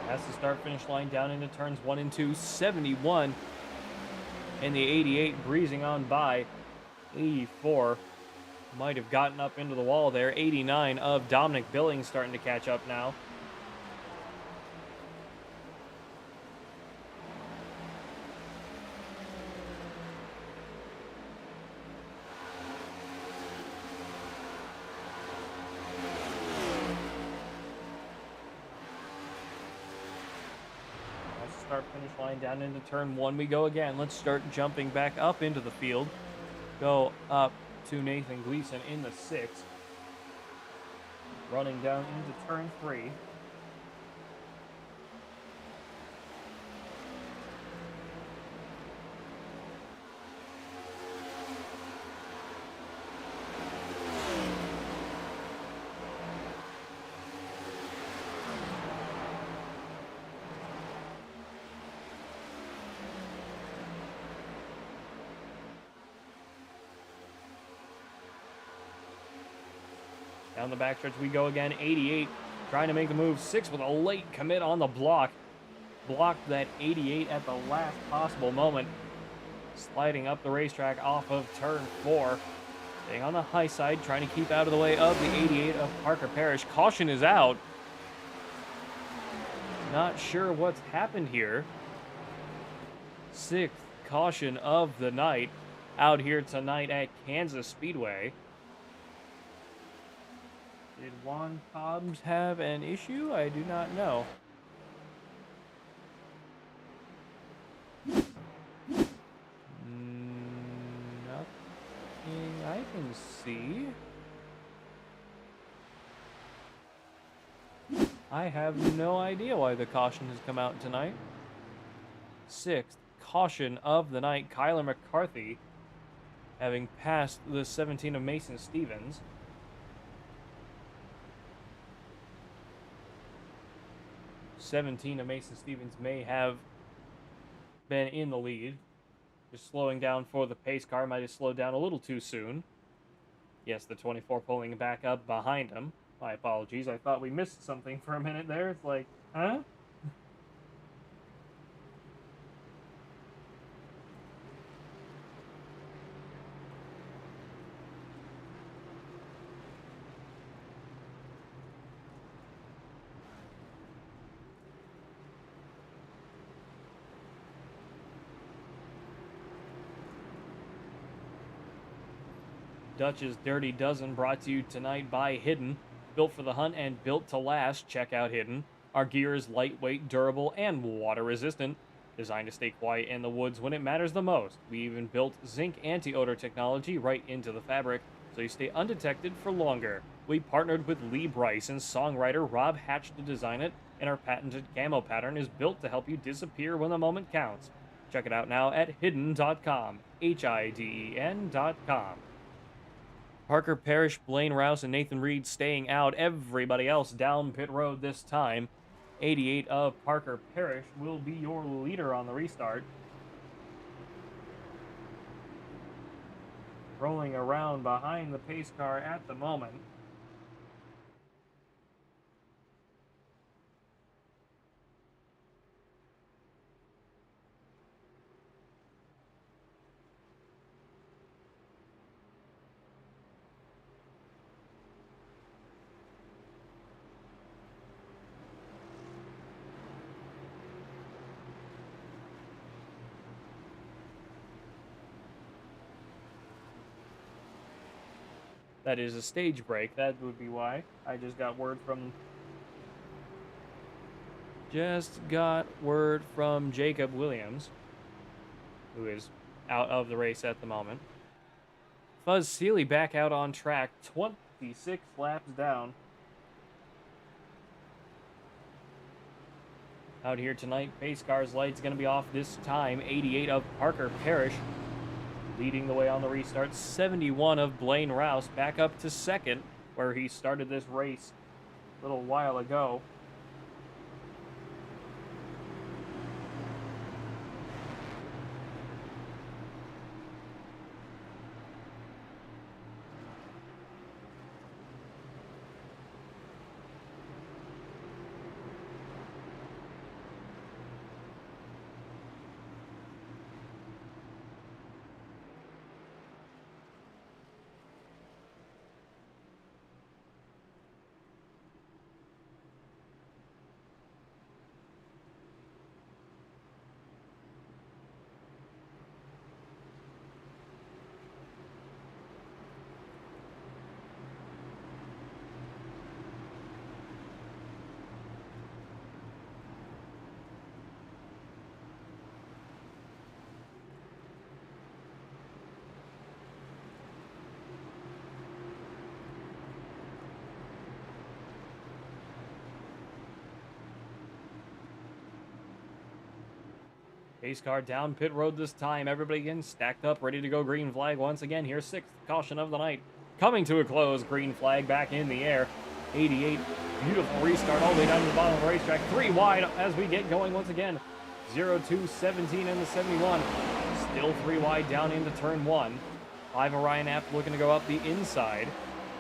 That's the start-finish line down into turns 1 and 2. 71 and the 88 breezing on by. 84 might have gotten up into the wall there. 89 of Dominic Billings starting to catch up now. start-finish line. Down into turn 1 we go again. Let's start jumping back up into the field. Go up to Nathan Gleason in the 6th. Running down into turn 3. Down the backstretch we go again. 88 trying to make the move. 6 with a late commit on the block. Blocked that 88 at the last possible moment. Sliding up the racetrack off of turn 4. Staying on the high side, trying to keep out of the way of the 88 of Parker Parrish. Caution is out. Not sure what's happened here. 6th caution of the night out here tonight at Kansas Speedway. Did Juan Cobbs have an issue? I do not know. Nothing I can see. I have no idea why the caution has come out tonight. 6th caution of the night, Kyler McCarthy, having passed the 17 of Mason Stevens. 17 of Mason Stevens may have been in the lead. Just slowing down for the pace car. Might have slowed down a little too soon. Yes, the 24 pulling back up behind him. My apologies. I thought we missed something for a minute there. It's like, huh? Dutch's Dirty Dozen brought to you tonight by Hidden. Built for the hunt and built to last. Check out Hidden. Our gear is lightweight, durable, and water resistant. Designed to stay quiet in the woods when it matters the most. We even built zinc anti-odor technology right into the fabric, so you stay undetected for longer. We partnered with Lee Bryce and songwriter Rob Hatch to design it, and our patented camo pattern is built to help you disappear when the moment counts. Check it out now at hidden.com. HIDEN.com. Parker Parrish, Blaine Rouse, and Nathan Reed staying out. Everybody else down pit road this time. 88 of Parker Parrish will be your leader on the restart. Rolling around behind the pace car at the moment. That is a stage break. That would be why. I just got word from Jacob Williams, who is out of the race at the moment. Fuzz Seeley back out on track, 26 laps down. Out here tonight, pace car's light's going to be off this time. 88 of Parker Parrish leading the way on the restart. 71 of Blaine Rouse back up to second, where he started this race a little while ago. Pace car down pit road this time. Everybody again stacked up, ready to go green flag once again. Here's 6th caution of the night. Coming to a close, green flag back in the air. 88, beautiful restart all the way down to the bottom of the racetrack. 3 wide as we get going once again. 02, 17 and the 71. Still 3 wide down into turn 1. 5 Orion App looking to go up the inside.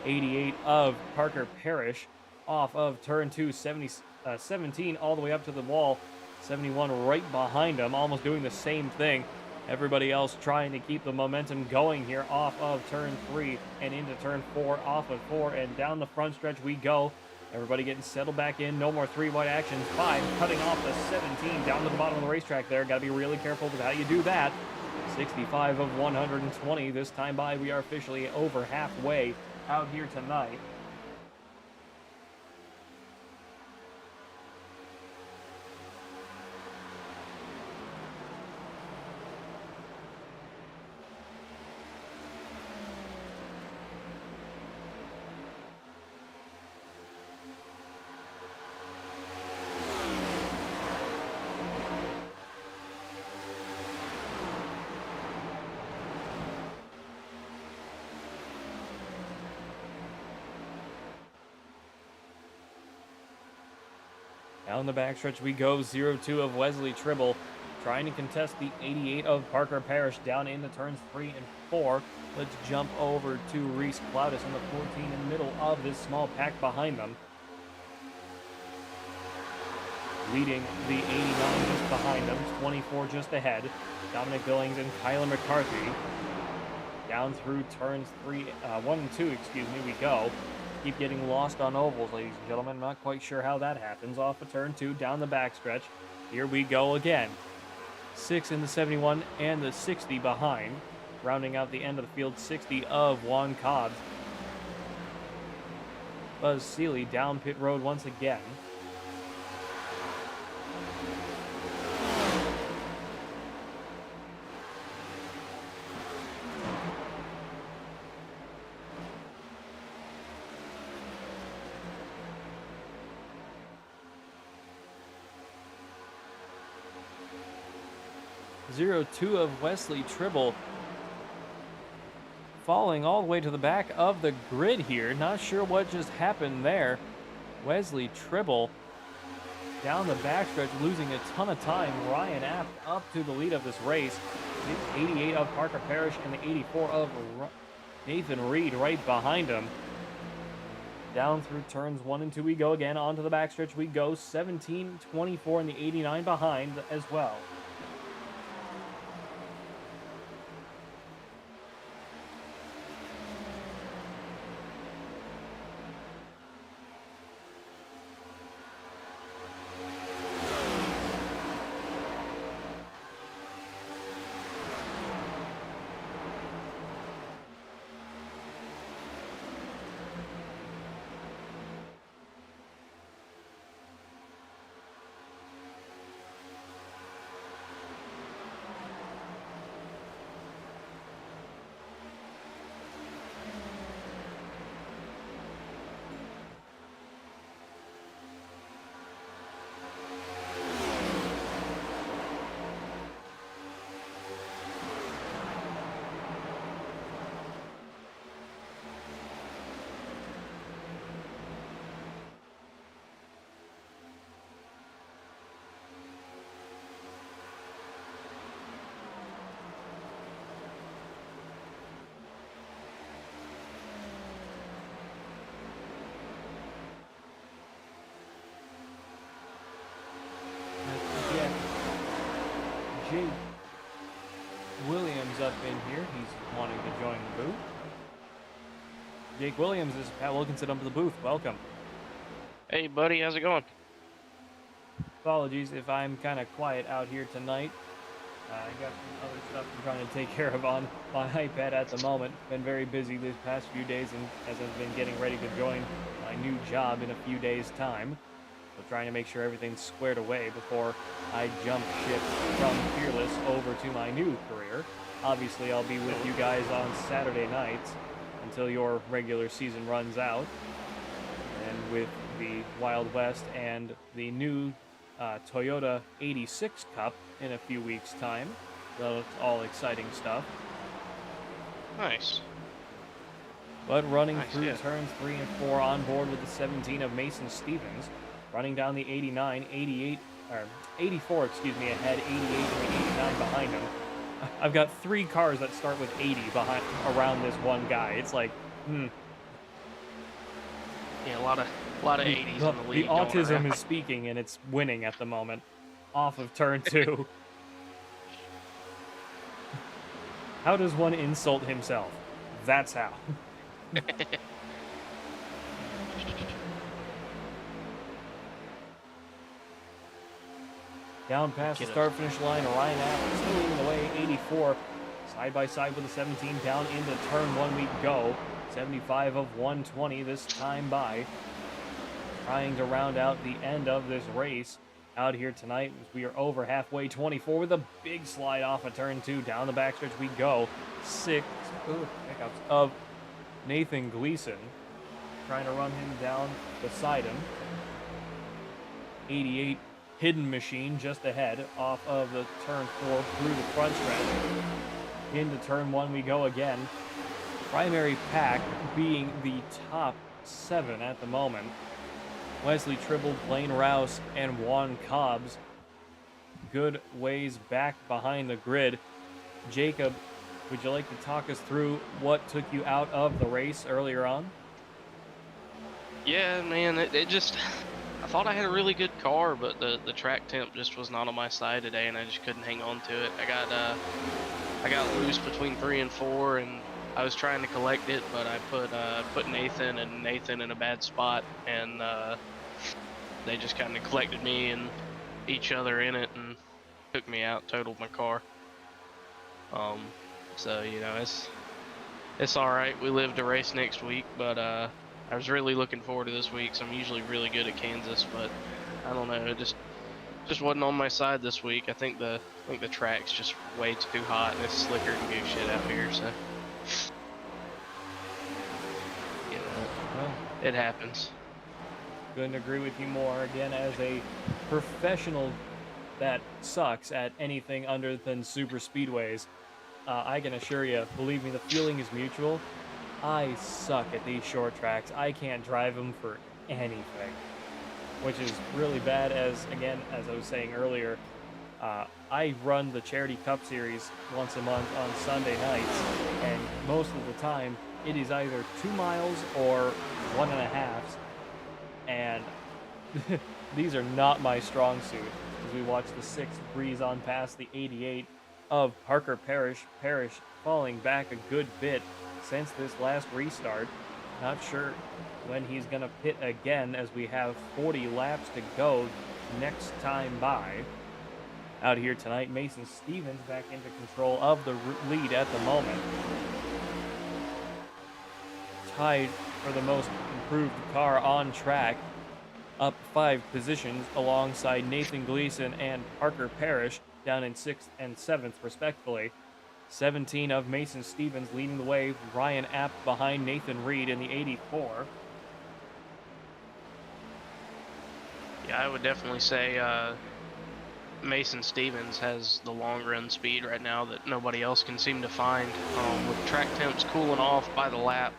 88 of Parker Parrish off of turn 2, 17 all the way up to the wall. 71 right behind him, almost doing the same thing. Everybody else trying to keep the momentum going here off of turn 3 and into turn 4, off of 4, and down the front stretch we go. Everybody getting settled back in. No more 3 wide actions. 5 cutting off the 17 down to the bottom of the racetrack there. Got to be really careful with how you do that. 65 of 120. This time by, we are officially over halfway out here tonight. Down the backstretch we go. 02 of Wesley Tribble trying to contest the 88 of Parker Parrish down into turns 3 and 4. Let's jump over to Reese Cloudis in the 14 in the middle of this small pack behind them. Leading the 89 just behind them. 24 just ahead. Dominic Billings and Kyler McCarthy. Down through turns 1 and 2, we go. Keep getting lost on ovals, ladies and gentlemen. I'm not quite sure how that happens. Off of turn 2, down the backstretch. Here we go again. 6 in the 71 and the 60 behind. Rounding out the end of the field, 60 of Juan Cobbs. Buzz Seeley down pit road once again. .02 of Wesley Tribble falling all the way to the back of the grid here. Not sure what just happened there. Wesley Tribble down the backstretch, losing a ton of time. Ryan Apt up to the lead of this race. The 88 of Parker Parrish and the 84 of Nathan Reed right behind him. Down through turns 1 and 2 we go again. Onto the backstretch we go. 17, 24, and the 89 behind as well. Jake Williams up in here. He's wanting to join the booth. Jake Williams is Pat Wilkinson up in the booth. Welcome. Hey, buddy. How's it going? Apologies if I'm kind of quiet out here tonight. I got some other stuff I'm trying to take care of on my iPad at the moment. Been very busy these past few days, and as I've been getting ready to join my new job in a few days' time. So trying to make sure everything's squared away before I jump ship from Fearless over to my new career. Obviously, I'll be with you guys on Saturday nights until your regular season runs out. And with the Wild West and the new Toyota 86 Cup in a few weeks' time. So it's all exciting stuff. Nice. But running Nice, through yeah. turns 3 and 4 on board with the 17 of Mason Stevens, running down the 89, 88, or 84, ahead, 88 and 89 behind him. I've got 3 cars that start with 80 behind around this one guy. It's like, Yeah, a lot of 80s in the lead. The autism is speaking, and it's winning at the moment. Off of turn 2. How does one insult himself? That's how. Down past the start-finish line, Ryan App still leading the way, 84. Side by side with the 17, down into turn 1 we go. 75 of 120 this time by. Trying to round out the end of this race out here tonight as we are over halfway. 24 with a big slide off of turn 2. Down the backstretch we go. 6 pickups of Nathan Gleason. Trying to run him down beside him. 88 Hidden Machine just ahead off of the turn 4 through the front stretch. Into turn 1 we go again. Primary pack being the top 7 at the moment. Wesley Tribble, Blaine Rouse, and Juan Cobbs. Good ways back behind the grid. Jacob, would you like to talk us through what took you out of the race earlier on? Yeah, man, it just... I thought I had a really good car, but the track temp just was not on my side today, and I just couldn't hang on to it. I got loose between 3 and 4, and I was trying to collect it, but I put Nathan in a bad spot, and they just kind of collected me and each other in it and took me out, totaled my car. So you know, it's all right. We live to race next week, but I was really looking forward to this week. So I'm usually really good at Kansas, but I don't know, it just wasn't on my side this week. I think the track's just way too hot and it's slicker than good shit out here. So you know, well, it happens. Couldn't agree with you more. Again, as a professional that sucks at anything other than super speedways, I can assure you, believe me, the feeling is mutual. I suck at these short tracks. I can't drive them for anything, which is really bad. As again, as I was saying earlier, I run the Charity Cup Series once a month on Sunday nights, and most of the time it is either 2 miles or 1.5, and these are not my strong suit. As we watch the 6 breeze on past the 88 of Parker Parrish falling back a good bit since this last restart. Not sure when he's going to pit again, as we have 40 laps to go next time by. Out here tonight, Mason Stevens back into control of the lead at the moment. Tied for the most improved car on track, up 5 positions alongside Nathan Gleason and Parker Parrish, down in 6th and 7th respectively. 17 of Mason Stevens leading the way, Ryan App behind Nathan Reed in the 84. Yeah, I would definitely say Mason Stevens has the long run speed right now that nobody else can seem to find. With track temps cooling off by the lap,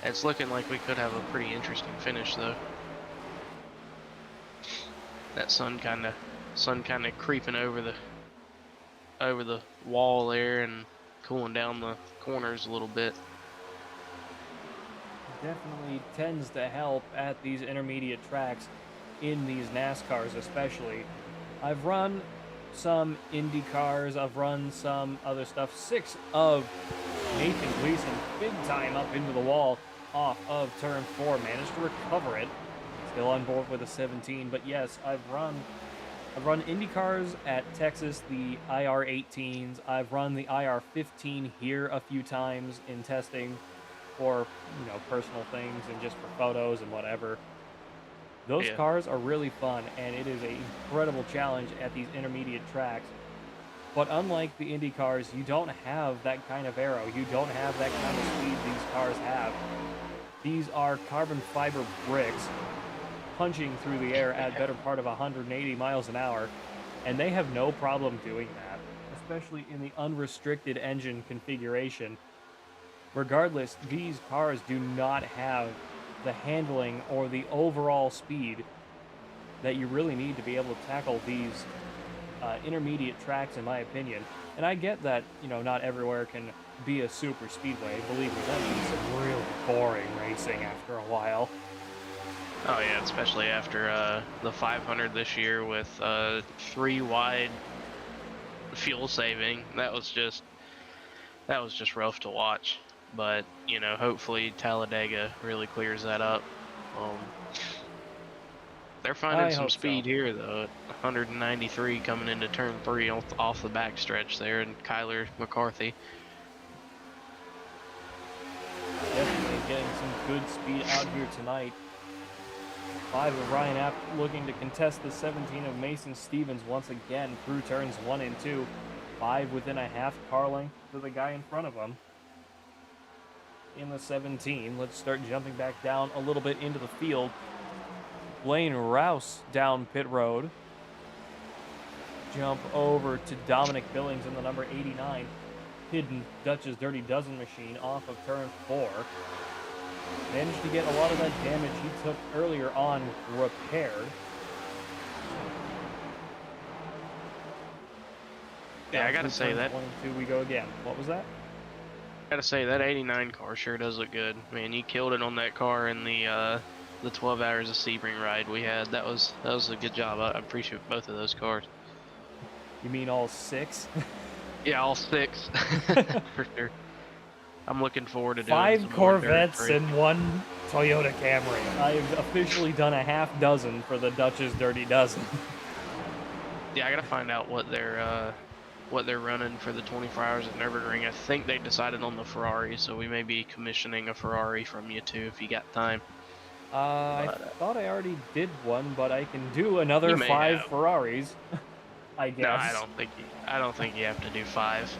it's looking like we could have a pretty interesting finish though. That sun kind of creeping over the wall there and cooling down the corners a little bit. Definitely tends to help at these intermediate tracks, in these NASCARs especially. I've run some Indy cars, I've run some other stuff. 6 of Nathan Gleason, big time up into the wall off of turn 4, managed to recover it. Still on board with a 17, but yes, I've run Indy cars at Texas, the IR18s. I've run the IR15 here a few times in testing for, you know, personal things and just for photos and whatever. Those cars are really fun, and it is an incredible challenge at these intermediate tracks. But unlike the Indy cars, you don't have that kind of aero. You don't have that kind of speed these cars have. These are carbon fiber bricks punching through the air at better part of 180 miles an hour. and they have no problem doing that, especially in the unrestricted engine configuration. Regardless, these cars do not have the handling or the overall speed that you really need to be able to tackle these intermediate tracks, in my opinion. And I get that, you know, not everywhere can be a super speedway. Believe me, that'd be some real boring racing after a while. Oh yeah, especially after the 500 this year with 3 wide fuel saving. That was just rough to watch. But you know, hopefully Talladega really clears that up. They're finding some speed here though. At 193 coming into turn 3 off the backstretch there, and Kyler McCarthy. Definitely getting some good speed out here tonight. 5 of Ryan Apt looking to contest the 17 of Mason Stevens once again through turns 1 and 2. 5 within a half car length to the guy in front of him. In the 17, let's start jumping back down a little bit into the field. Blaine Rouse down pit road. Jump over to Dominic Billings in the number 89. Hidden Dutch's Dirty Dozen machine off of turn 4. Managed to get a lot of that damage he took earlier on repaired. Yeah, I gotta say that. 1 and 2 we go again. What was that? I gotta say that 89 car sure does look good. Man, you killed it on that car in the 12 hours of Sebring ride we had. That was a good job. I appreciate both of those cars. You mean all 6? Yeah, all 6 for sure. I'm looking forward to doing 5 Corvettes and 1 Toyota Camry. I've officially done a half dozen for the Dutch's Dirty Dozen. Yeah, I gotta find out what they're running for the 24 hours at Nürburgring. I think they decided on the Ferrari, so we may be commissioning a Ferrari from you too if you got time. I thought I already did one, but I can do another 5 Ferraris. I guess. No, I don't think you have to do 5.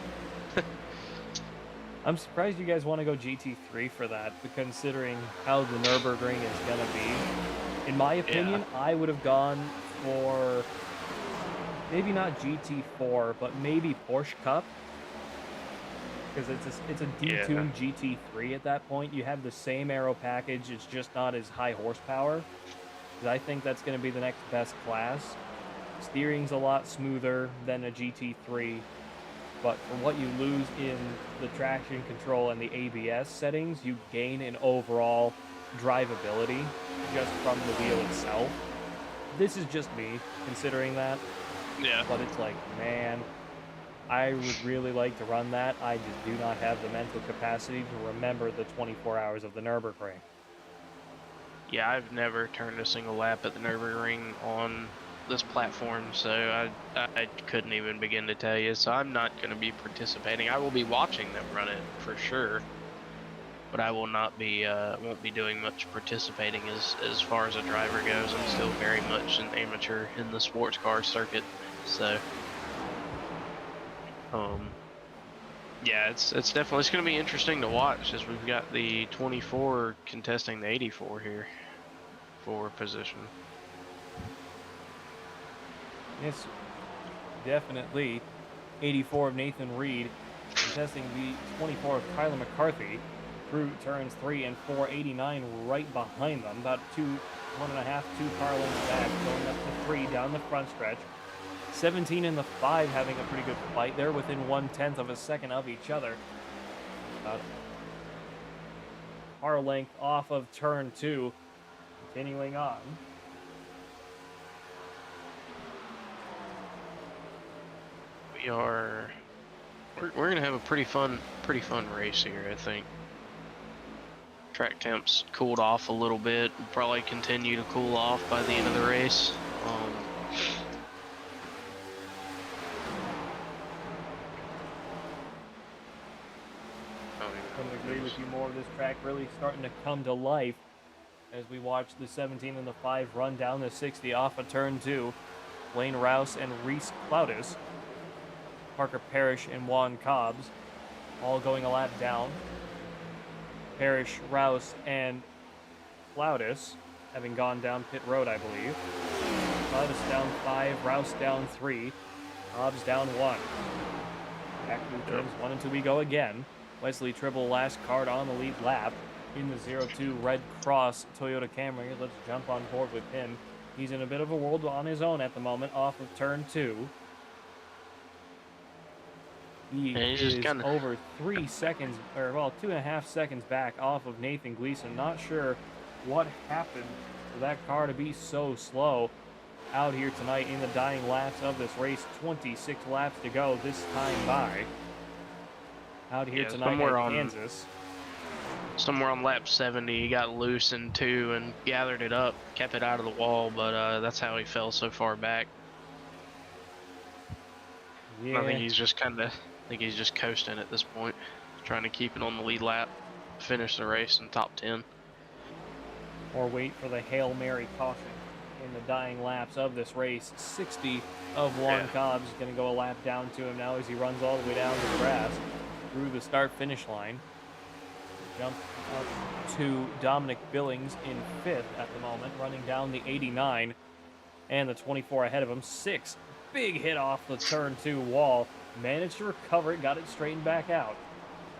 I'm surprised you guys want to go GT3 for that, considering how the Nürburgring is gonna be. In my opinion, I would have gone for maybe not GT4, but maybe Porsche Cup, because it's a detuned GT3 at that point. You have the same aero package, it's just not as high horsepower. I think that's going to be the next best class. Steering's a lot smoother than a GT3, but for what you lose in the traction control and the ABS settings, you gain in overall drivability just from the wheel itself. This is just me considering that. Yeah. But it's like, man, I would really like to run that. I just do not have the mental capacity to remember the 24 hours of the Nürburgring. Yeah, I've never turned a single lap at the Nürburgring on this platform, so I couldn't even begin to tell you. So I'm not going to be participating. I will be watching them run it for sure, but I will not be won't be doing much participating as far as a driver goes. I'm still very much an amateur in the sports car circuit, so yeah, it's definitely going to be interesting to watch, as we've got the 24 contesting the 84 here for position. Yes, definitely. 84 of Nathan Reed contesting the 24 of Kyler McCarthy through turns 3 and 4. 89 right behind them, about 1.5, 2 car lengths back, going up to 3 down the front stretch. 17 and the 5 having a pretty good fight there, within 1/10 of a second of each other. About car length off of turn 2, continuing on. We're gonna have a pretty fun race here, I think. Track temps cooled off a little bit. We'll probably continue to cool off by the end of the race. Couldn't agree with you more. This track really starting to come to life as we watch the 17 and the 5 run down the 60 off of turn 2. Blaine Rouse and Reese Plautus, Parker Parrish and Juan Cobbs, all going a lap down. Parrish, Rouse, and Plautus having gone down pit road, I believe. Cloudus down 5, Rouse down 3, Hobbs down 1. Back through turns 1 and 2 we go again. Wesley Tribble last card on the lead lap in the 02 Red Cross Toyota Camry. Let's jump on board with him. He's in a bit of a world on his own at the moment off of turn 2. He is over 3 seconds, or well, 2.5 seconds back off of Nathan Gleason. Not sure what happened for that car to be so slow out here tonight in the dying laps of this race. 26 laps to go this time by. Out here tonight in Kansas. Somewhere on lap 70, he got loose in 2 and gathered it up, kept it out of the wall, but that's how he fell so far back. Yeah. I think he's just coasting at this point, trying to keep it on the lead lap, finish the race in top 10. Or wait for the Hail Mary caution in the dying laps of this race. 60 of Juan Cobb's going to go a lap down to him now as he runs all the way down to the grass through the start-finish line. Jump up to Dominic Billings in 5th at the moment, running down the 89 and the 24 ahead of him. 6 big hit off the turn 2 wall. Managed to recover it, got it straightened back out.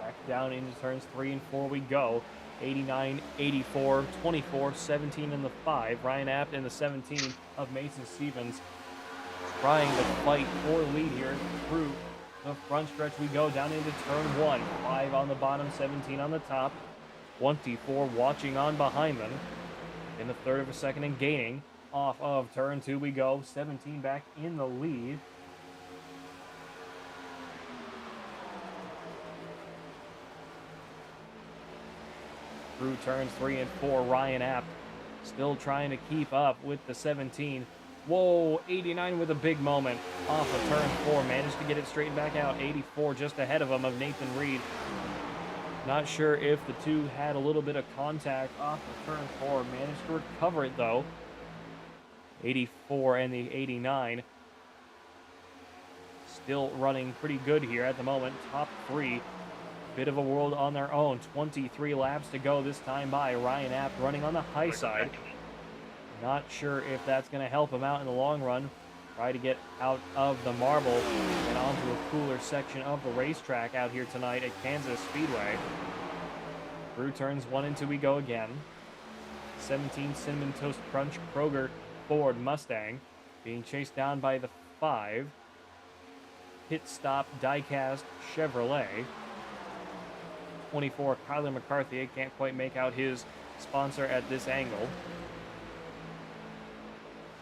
Back down into turns 3 and 4 we go. 89, 84, 24, 17 in the 5. Ryan Apt in the 17 of Mason Stevens trying to fight for the lead here through the front stretch we go down into turn 1. 5 on the bottom, 17 on the top. 24 watching on behind them. In the third of a second and gaining. Off of turn 2 we go. 17 back in the lead. Through turns 3 and 4, Ryan Apt still trying to keep up with the 17. Whoa, 89 with a big moment off of turn 4. Managed to get it straightened back out. 84 just ahead of him of Nathan Reed. Not sure if the two had a little bit of contact off of turn 4. Managed to recover it though. 84 and the 89. Still running pretty good here at the moment. Top 3. Bit of a world on their own. 23 laps to go this time by. Ryan Apt running on the high side. Not sure if that's going to help him out in the long run. Try to get out of the marble and onto a cooler section of the racetrack out here tonight at Kansas Speedway. Through turns 1 and 2 we go again. 17 Cinnamon Toast Crunch Kroger Ford Mustang being chased down by the 5 Pit Stop Diecast Chevrolet. 24 Kyler McCarthy. I can't quite make out his sponsor at this angle.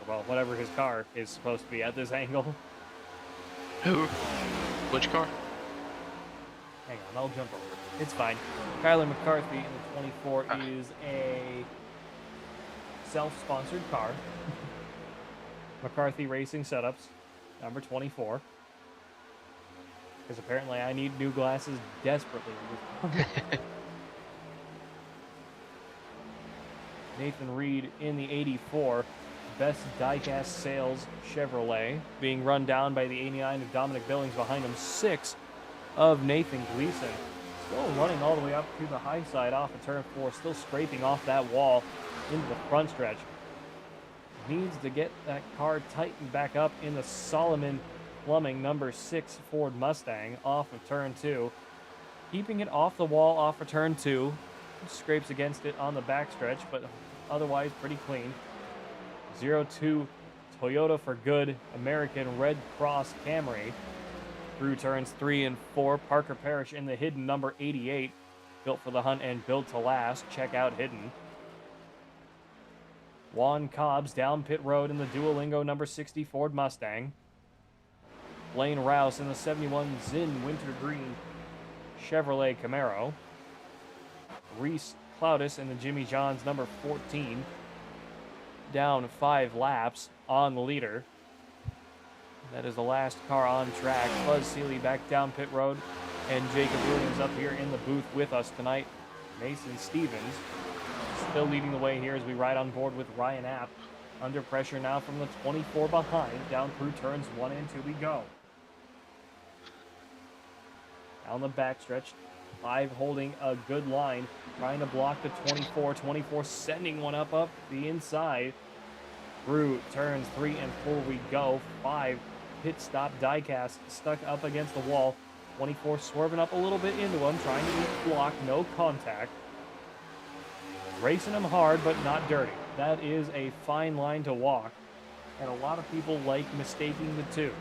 Well, whatever his car is supposed to be at this angle. Who? Which car? Hang on, I'll jump over. It's fine. Kyler McCarthy in the 24 is a self-sponsored car. McCarthy Racing Setups, number 24. Because apparently I need new glasses desperately. Nathan Reed in the 84. Best Diecast Sales Chevrolet. Being run down by the 89 of Dominic Billings behind him. 6 of Nathan Gleason. Still running all the way up to the high side off of turn 4. Still scraping off that wall into the front stretch. Needs to get that car tightened back up in the Solomon Plumbing number 6 Ford Mustang off of turn 2. Keeping it off the wall off of turn 2. Scrapes against it on the backstretch, but otherwise pretty clean. 02 Toyota for Good American Red Cross Camry. Through turns 3 and 4, Parker Parrish in the Hidden number 88. Built for the hunt and built to last. Check out Hidden. Juan Cobbs down pit road in the Duolingo number 60 Ford Mustang. Blaine Rouse in the 71 Zinn Wintergreen Chevrolet Camaro. Reese Cloudus in the Jimmy John's number 14. Down 5 laps on the leader. That is the last car on track. Buzz Seeley back down pit road. And Jacob Williams up here in the booth with us tonight. Mason Stevens still leading the way here as we ride on board with Ryan Apt. Under pressure now from the 24 behind. Down through turns 1 and 2 we go. Down the backstretch. 5 holding a good line. Trying to block the 24. 24 sending one up the inside. Through turns 3 and 4 we go. 5 pit stop Diecast stuck up against the wall. 24 swerving up a little bit into him, trying to block, no contact. Racing him hard, but not dirty. That is a fine line to walk, and a lot of people like mistaking the two.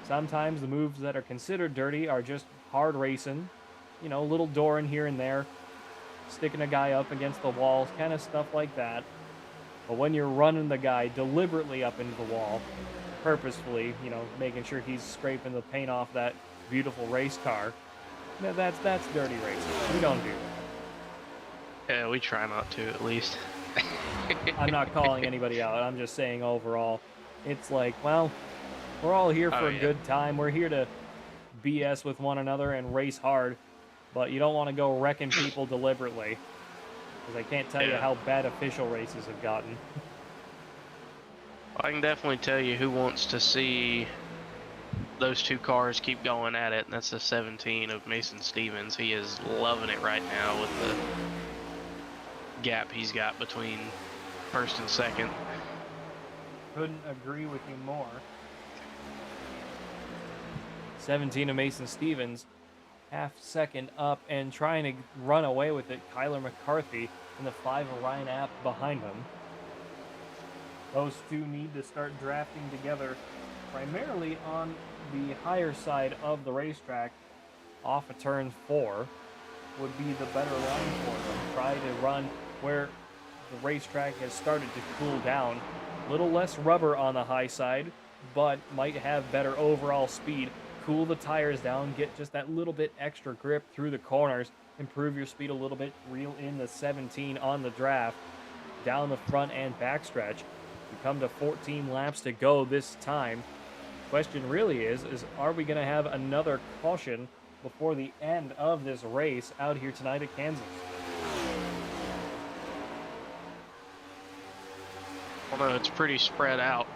Sometimes the moves that are considered dirty are just hard racing, you know, little door in here and there, sticking a guy up against the wall, kind of stuff like that. But when you're running the guy deliberately up into the wall, purposefully, you know, making sure he's scraping the paint off that beautiful race car, that's dirty racing. We don't do that. Yeah, we try not to, at least. I'm not calling anybody out. I'm just saying overall, it's like, well, we're all here for a good time. We're here to BS with one another and race hard, but you don't want to go wrecking people deliberately, because I can't tell you how bad official races have gotten. I can definitely tell you who wants to see those two cars keep going at it, and that's the 17 of Mason Stevens. He is loving it right now with the gap he's got between first and second. Couldn't agree with you more. 17 of Mason Stevens, half second up and trying to run away with it. Kyler McCarthy and the 5 of Ryan App behind him. Those two need to start drafting together primarily on the higher side of the racetrack. Off of turn 4 would be the better line for them. Try to run where the racetrack has started to cool down. A little less rubber on the high side, but might have better overall speed. Cool the tires down, get just that little bit extra grip through the corners, improve your speed a little bit, reel in the 17 on the draft, down the front and backstretch. We come to 14 laps to go this time. Question really is are we going to have another caution before the end of this race out here tonight at Kansas? Although it's pretty spread out.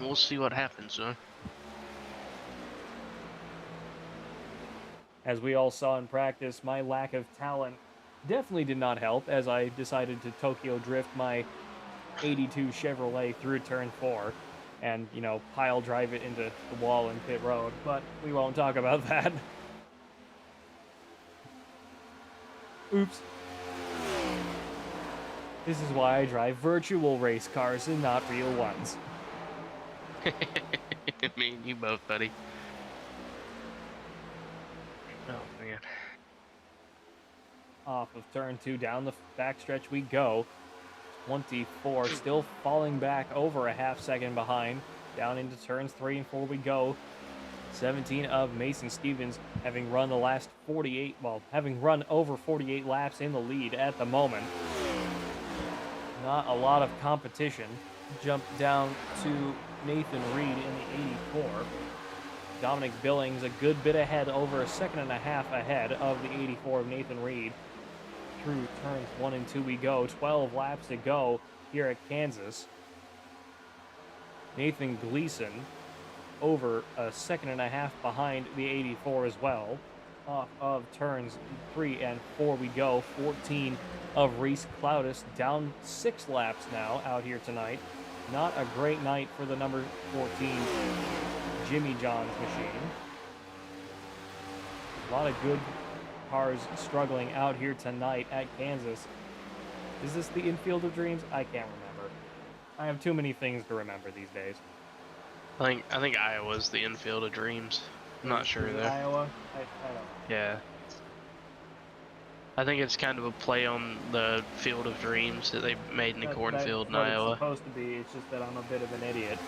We'll see what happens, though. As we all saw in practice, my lack of talent definitely did not help as I decided to Tokyo drift my 82 Chevrolet through turn 4 and, you know, pile drive it into the wall in pit road, but we won't talk about that. Oops. This is why I drive virtual race cars and not real ones. Me and you both, buddy. Oh, man. Off of turn 2, down the backstretch we go. 24, still falling back over a half second behind. Down into turns 3 and 4 we go. 17 of Mason Stevens having run the last 48, well, having run over 48 laps in the lead at the moment. Not a lot of competition. Jump down to Nathan Reed in the 84. Dominic Billings a good bit ahead, over a second and a half ahead of the 84 of Nathan Reed. Through turns 1 and 2 we go. 12 laps to go here at Kansas. Nathan Gleason over a second and a half behind the 84 as well. Off of turns 3 and 4 we go. 14 of Reese Cloudis down 6 laps now out here tonight. Not a great night for the number 14 Jimmy John's machine. A lot of good cars struggling out here tonight at Kansas. Is this the infield of dreams? I can't remember. I have too many things to remember these days. I think Iowa's the infield of dreams. I'm not sure though. Iowa? I don't know. Yeah. I think it's kind of a play on the Field of Dreams that they made in the cornfield in Iowa. It's supposed to be. It's just that I'm a bit of an idiot.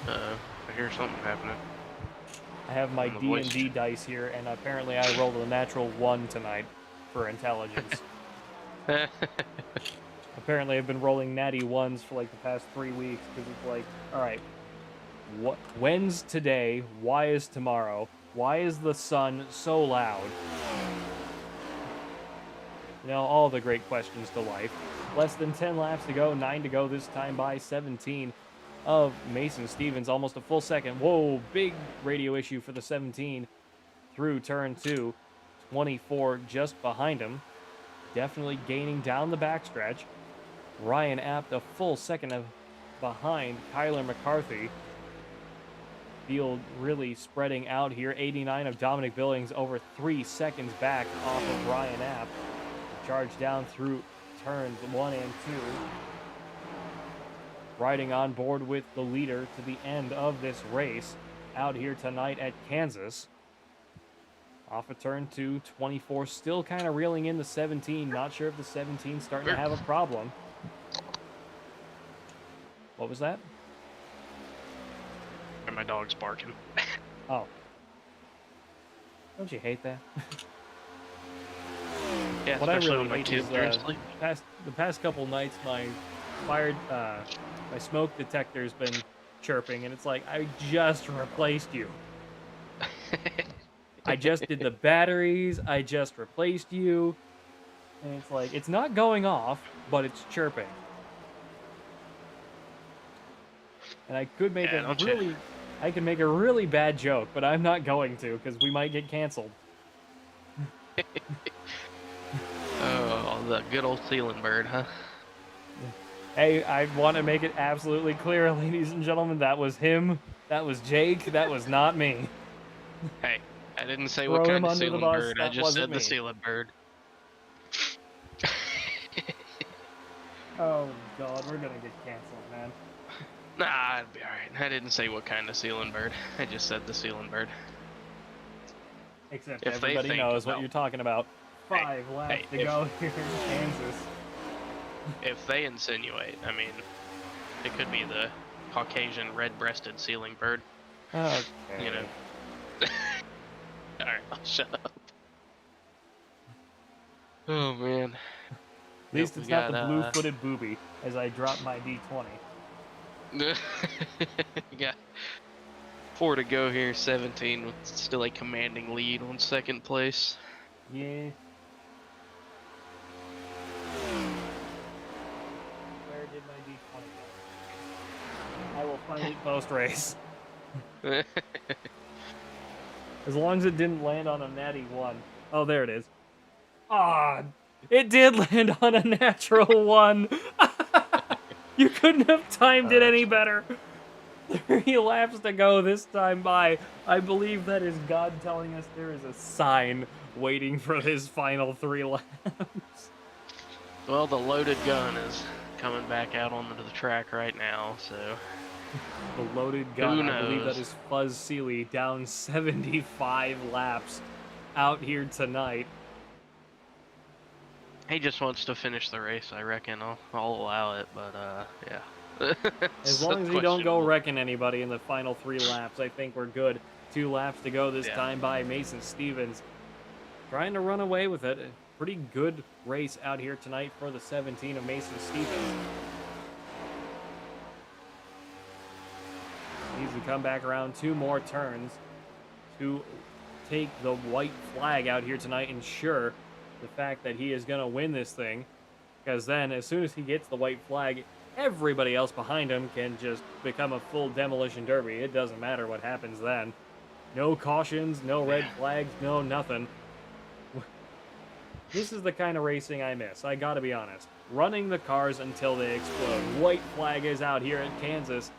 I hear something happening. I have my D&D dice here, and apparently I rolled a natural 1 tonight for intelligence. Apparently I've been rolling natty 1s for like the past 3 weeks, because it's like, alright, when's today? Why is tomorrow? Why is the sun so loud? You know, all the great questions to life. Less than 10 laps to go, 9 to go this time by 17 of Mason Stevens, almost a full second. Whoa, big radio issue for the 17 through turn 2. 24 just behind him. Definitely gaining down the backstretch. Ryan Apt a full second behind Kyler McCarthy. Field really spreading out here. 89 of Dominic Billings over 3 seconds back off of Ryan Apt. Charge down through turns 1 and 2. Riding on board with the leader to the end of this race out here tonight at Kansas. Off of turn 2, 24 still kind of reeling in the 17. Not sure if the 17's starting to have a problem. What was that? My dog's barking. Oh. Don't you hate that? Yeah, what I especially really when my hate kids is are asleep. the past couple nights my my smoke detector's been chirping, and it's like, I just replaced you. I just did the batteries, I just replaced you, and it's like, it's not going off, but it's chirping. And I could make I can make a really bad joke, but I'm not going to, because we might get canceled. Oh, the good old ceiling bird, huh? Hey, I want to make it absolutely clear, ladies and gentlemen, that was him, that was Jake, that was not me. Hey, I didn't say what kind of ceiling bird, I just said me. the ceiling bird. Oh, God, we're gonna get canceled, man. Nah, it'd be alright. I didn't say what kind of ceiling bird. I just said the ceiling bird. Except if everybody knows what you're talking about. 5 laps to go here in Kansas. If they insinuate, I mean, it could be the Caucasian red-breasted ceiling bird. Okay. You know. Alright, I'll shut up. Oh, man. At least it's not the blue-footed booby, as I drop my D20. We got 4 to go here, 17 with still a commanding lead on second place. Yeah. Where did my D20 go? I will find it post-race. As long as it didn't land on a natty 1. Oh, there it is. Ah, it did land on a natural 1. You couldn't have timed it any better. 3 laps to go this time by. I believe that is God telling us there is a sign waiting for his final 3 laps. Well, the loaded gun is coming back out onto the track right now, so... The loaded gun, I believe that is Fuzz Seeley, down 75 laps out here tonight. He just wants to finish the race, I reckon. I'll allow it, but, yeah. As long as you don't go wrecking anybody in the final 3 laps, I think we're good. 2 laps to go this time by Mason Stevens. Trying to run away with it. A pretty good race out here tonight for the 17 of Mason Stevens. Needs to come back around 2 more turns to take the white flag out here tonight, ensure the fact that he is going to win this thing, because then as soon as he gets the white flag, everybody else behind him can just become a full demolition derby. It doesn't matter what happens then. No cautions, no red flags, no nothing. This is the kind of racing I miss, I gotta be honest. Running the cars until they explode. White flag is out here at Kansas.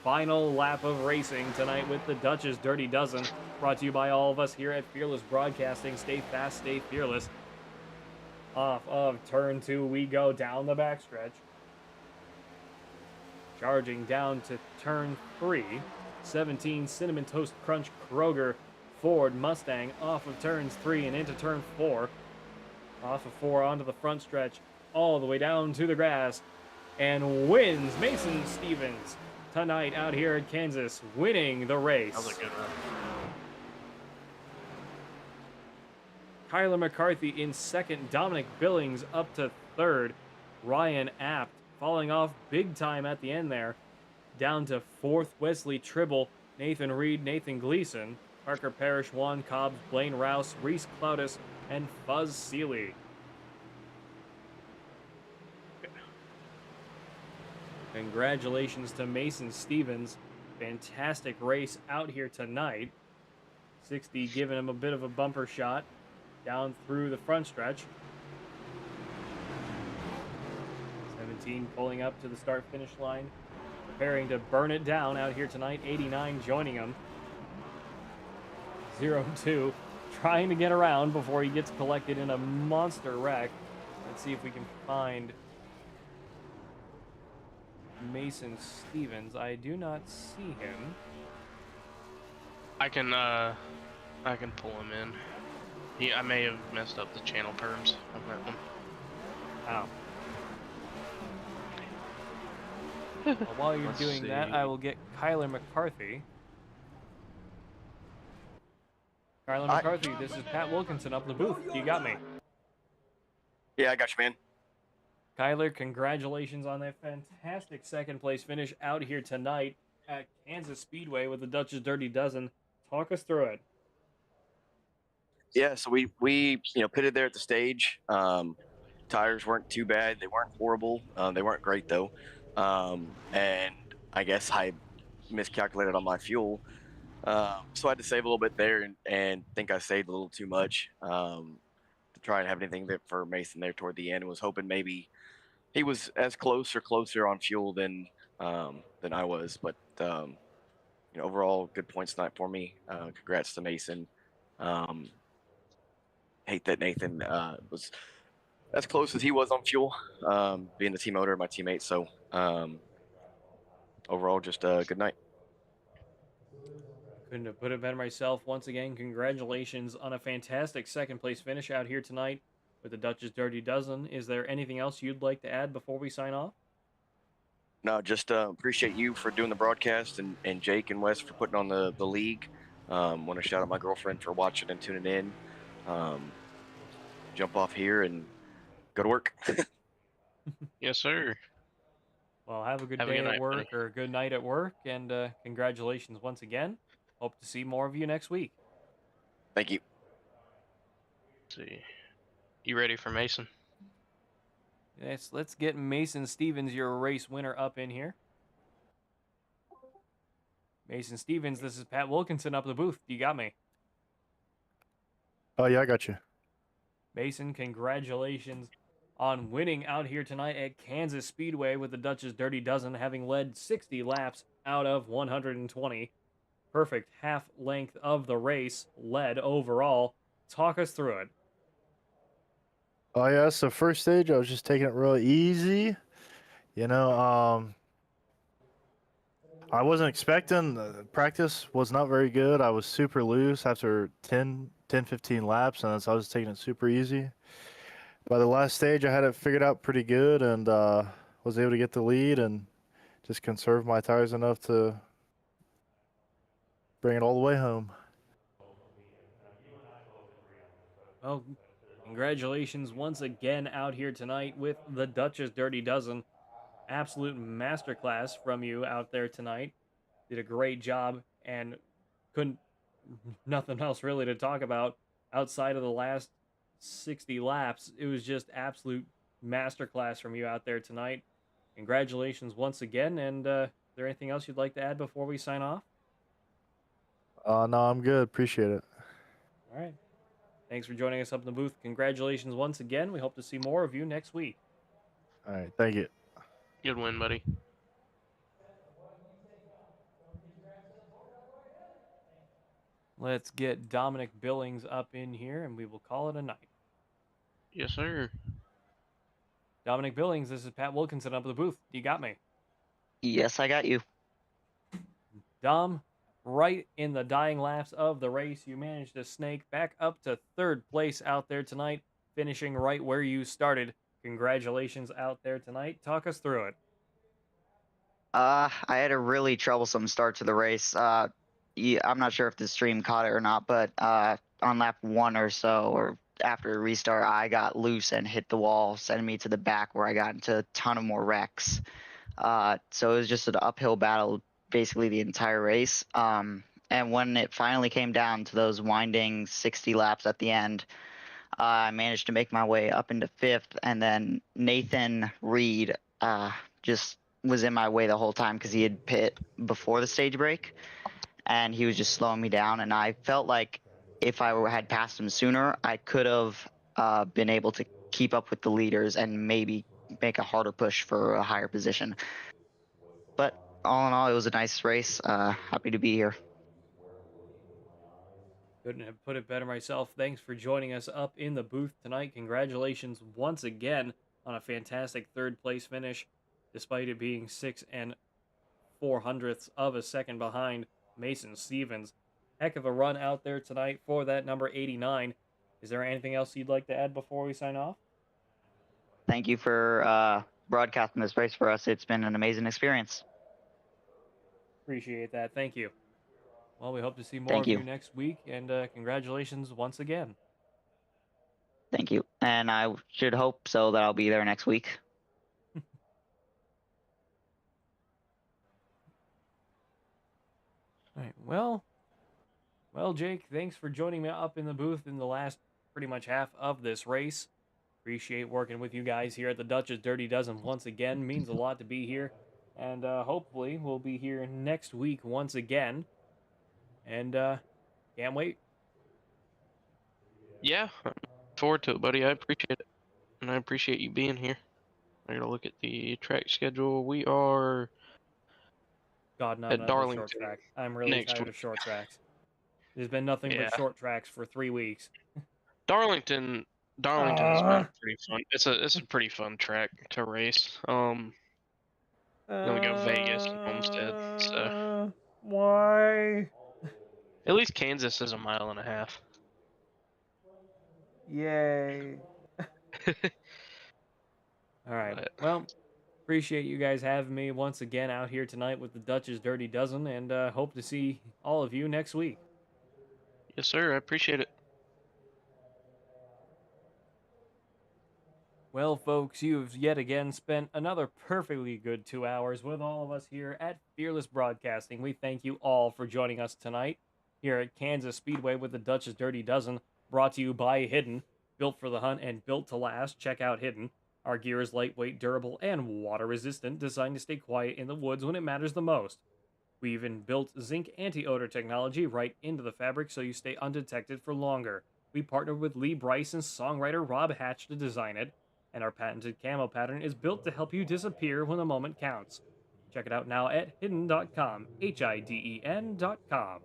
Final lap of racing tonight with the Dutch's Dirty Dozen. Brought to you by all of us here at Fearless Broadcasting. Stay fast, stay fearless. Off of turn 2 we go down the backstretch. Charging down to turn 3. 17 Cinnamon Toast Crunch Kroger Ford Mustang off of turns 3 and into turn 4. Off of 4 onto the front stretch, all the way down to the grass, and wins Mason Stevens tonight out here at Kansas, winning the race. That was a good run. Kyler McCarthy in second, Dominic Billings up to third, Ryan Apt falling off big time at the end there, down to fourth, Wesley Tribble, Nathan Reed, Nathan Gleason, Parker Parrish, Juan Cobbs, Blaine Rouse, Reese Cloudis, and Fuzz Seeley. Congratulations to Mason Stevens. Fantastic race out here tonight. 60 giving him a bit of a bumper shot. down through the front stretch. 17 pulling up to the start-finish line, preparing to burn it down out here tonight. 89 joining him. 0-2 trying to get around before he gets collected in a monster wreck. Let's see if we can find Mason Stevens. I do not see him. I can pull him in. I may have messed up the channel perms on that one. Oh. Well, while you're doing that, I will get Kyler McCarthy. Kyler McCarthy, this is Pat Wilkinson up in the booth. You got me. Yeah, I got you, man. Kyler, congratulations on that fantastic second place finish out here tonight at Kansas Speedway with the Dutch's Dirty Dozen. Talk us through it. Yeah, so we pitted there at the stage. Tires weren't too bad. They weren't horrible. They weren't great though. And I guess I miscalculated on my fuel. So I had to save a little bit there and think I saved a little too much to try and have anything there for Mason there toward the end. Was hoping maybe he was as close or closer on fuel than I was. But overall, good points tonight for me. Congrats to Mason. Hate that Nathan was as close as he was on fuel, being the team owner, my teammate. So overall, just a good night. Couldn't have put it better myself. Once again, congratulations on a fantastic second place finish out here tonight with the Dutch's Dirty Dozen. Is there anything else you'd like to add before we sign off? No, just appreciate you for doing the broadcast and Jake and Wes for putting on the league. Want to shout out my girlfriend for watching and tuning in. Jump off here and go to work. Yes, sir. Well, have a good day at work or a good night at work, and congratulations once again. Hope to see more of you next week. Thank you. Let's see. You ready for Mason? Yes, let's get Mason Stevens, your race winner, up in here. Mason Stevens, this is Pat Wilkinson up the booth. You got me. Oh, yeah, I got you. Mason, congratulations on winning out here tonight at Kansas Speedway with the Dutch's Dirty Dozen, having led 60 laps out of 120. Perfect half length of the race led overall. Talk us through it. Oh, yeah, so first stage, I was just taking it real easy. I wasn't expecting, practice was not very good. I was super loose after 10, 15 laps, and so I was taking it super easy. By the last stage, I had it figured out pretty good and was able to get the lead and just conserve my tires enough to bring it all the way home. Well, congratulations once again out here tonight with the Dutch's Dirty Dozen. Absolute masterclass from you out there tonight. Did a great job and nothing else really to talk about outside of the last 60 laps. It was just absolute masterclass from you out there tonight. Congratulations once again. And is there anything else you'd like to add before we sign off? No, I'm good. Appreciate it. All right. Thanks for joining us up in the booth. Congratulations once again. We hope to see more of you next week. All right. Thank you. Good win, buddy. Let's get Dominic Billings up in here, and we will call it a night. Yes, sir. Dominic Billings, this is Pat Wilkinson up in the booth. You got me? Yes, I got you. Dom, right in the dying laps of the race, you managed to snake back up to third place out there tonight, finishing right where you started. Congratulations out there tonight. Talk us through it. I had a really troublesome start to the race. I'm not sure if the stream caught it or not, but on lap 1 or so, or after a restart, I got loose and hit the wall, sending me to the back where I got into a ton of more wrecks. So it was just an uphill battle basically the entire race. And when it finally came down to those winding 60 laps at the end, I managed to make my way up into 5th, and then Nathan Reed just was in my way the whole time because he had pit before the stage break, and he was just slowing me down. And I felt like if I had passed him sooner, I could have been able to keep up with the leaders and maybe make a harder push for a higher position. But all in all, it was a nice race. Happy to be here. Couldn't have put it better myself. Thanks for joining us up in the booth tonight. Congratulations once again on a fantastic third place finish, despite it being 6 4/100ths of a second behind Mason Stevens. Heck of a run out there tonight for that number 89. Is there anything else you'd like to add before we sign off? Thank you for broadcasting this race for us. It's been an amazing experience. Appreciate that. Thank you. Well, we hope to see more of you next week, and congratulations once again. Thank you. And I should hope so that I'll be there next week. All right. Well, Jake, thanks for joining me up in the booth in the last pretty much half of this race. Appreciate working with you guys here at the Dutch's Dirty Dozen once again. Means a lot to be here. And hopefully we'll be here next week once again. And can't wait. Yeah, I'm looking forward to it, buddy. I appreciate it. And I appreciate you being here. I gotta look at the track schedule. We are at Darlington. Short track. I'm really tired of short tracks. There's been nothing but short tracks for 3 weeks. Darlington has been pretty fun. It's a pretty fun track to race. Then we go Vegas and Homestead. So why? At least Kansas is 1.5 miles. Yay. All right. Well, appreciate you guys having me once again out here tonight with the Dutch's Dirty Dozen, and hope to see all of you next week. Yes, sir. I appreciate it. Well, folks, you've yet again spent another perfectly good 2 hours with all of us here at Fearless Broadcasting. We thank you all for joining us tonight here at Kansas Speedway with the Dutch's Dirty Dozen, brought to you by Hidden. Built for the hunt and built to last. Check out Hidden. Our gear is lightweight, durable, and water-resistant, designed to stay quiet in the woods when it matters the most. We even built zinc anti-odor technology right into the fabric so you stay undetected for longer. We partnered with Lee Brice and songwriter Rob Hatch to design it, and our patented camo pattern is built to help you disappear when the moment counts. Check it out now at hidden.com, HIDEN.com.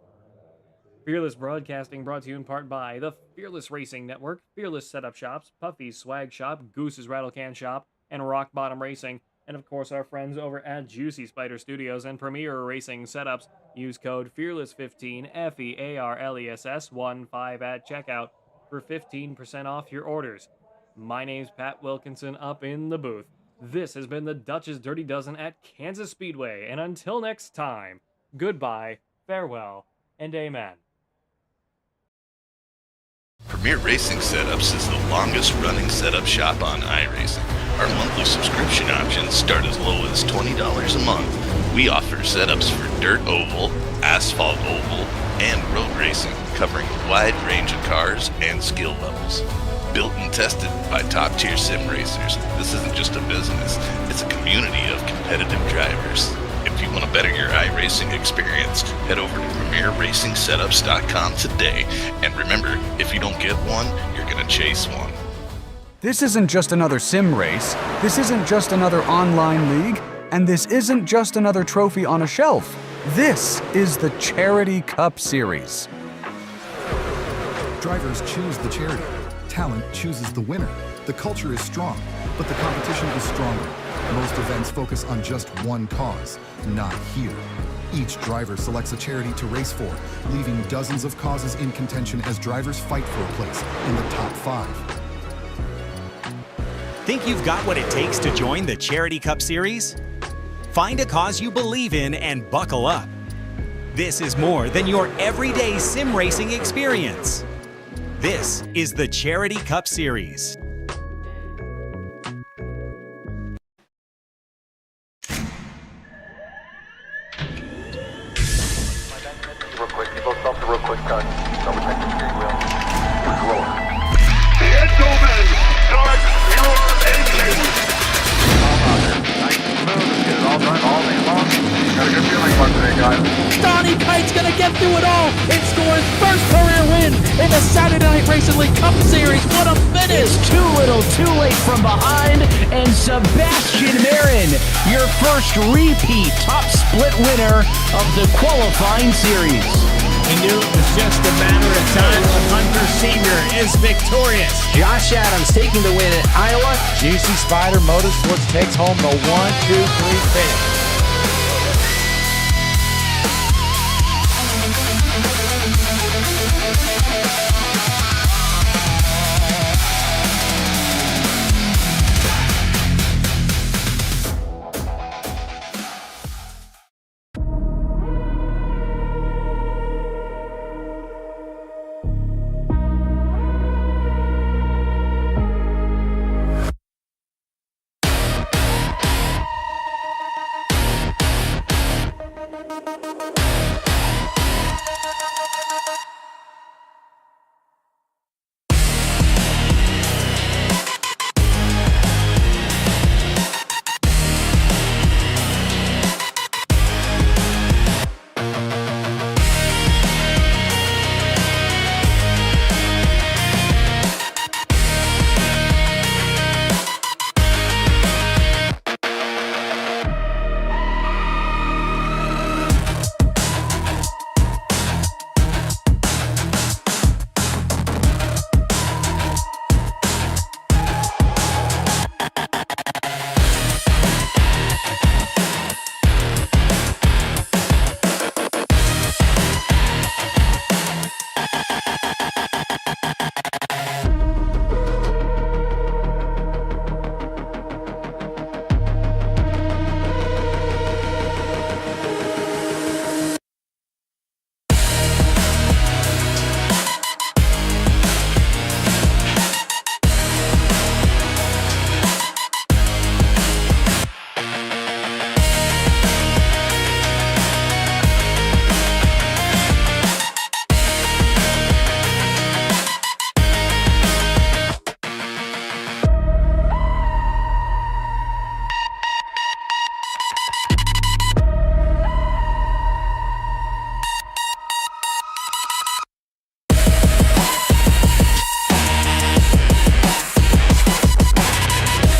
Fearless Broadcasting brought to you in part by the Fearless Racing Network, Fearless Setup Shops, Puffy's Swag Shop, Goose's Rattlecan Shop, and Rock Bottom Racing, and of course our friends over at Juicy Spider Studios and Premier Racing Setups. Use code FEARLESS15, FEARLESS15 at checkout for 15% off your orders. My name's Pat Wilkinson up in the booth. This has been the Dutch's Dirty Dozen at Kansas Speedway, and until next time, goodbye, farewell, and amen. Premier Racing Setups is the longest running setup shop on iRacing. Our monthly subscription options start as low as $20 a month. We offer setups for dirt oval, asphalt oval, and road racing, covering a wide range of cars and skill levels. Built and tested by top-tier sim racers, this isn't just a business, it's a community of competitive drivers. If you want to better your iRacing experience, head over to PremierRacingSetups.com today. And remember, if you don't get one, you're going to chase one. This isn't just another sim race, this isn't just another online league, and this isn't just another trophy on a shelf. This is the Charity Cup Series. Drivers choose the charity. Talent chooses the winner. The culture is strong, but the competition is stronger. Most events focus on just one cause, not here. Each driver selects a charity to race for, leaving dozens of causes in contention as drivers fight for a place in the top 5. Think you've got what it takes to join the Charity Cup Series? Find a cause you believe in and buckle up. This is more than your everyday sim racing experience. This is the Charity Cup Series. Real quick cut. Double check the steering wheel. Controller. Gentlemen, start your engines. Nice and smooth. Get it all done all day long. Got a good feeling about today, guys. Donnie Kite's gonna get through it all and score his first career win win in the Saturday Night Racing League Cup Series. What a finish! It's too little, too late from behind, and Sebastian Marin, your first repeat top split winner of the qualifying series. He knew it was just a matter of time when Hunter Sr. is victorious. Josh Adams taking the win at Iowa. GC Spider Motorsports takes home the 1-2-3 finish.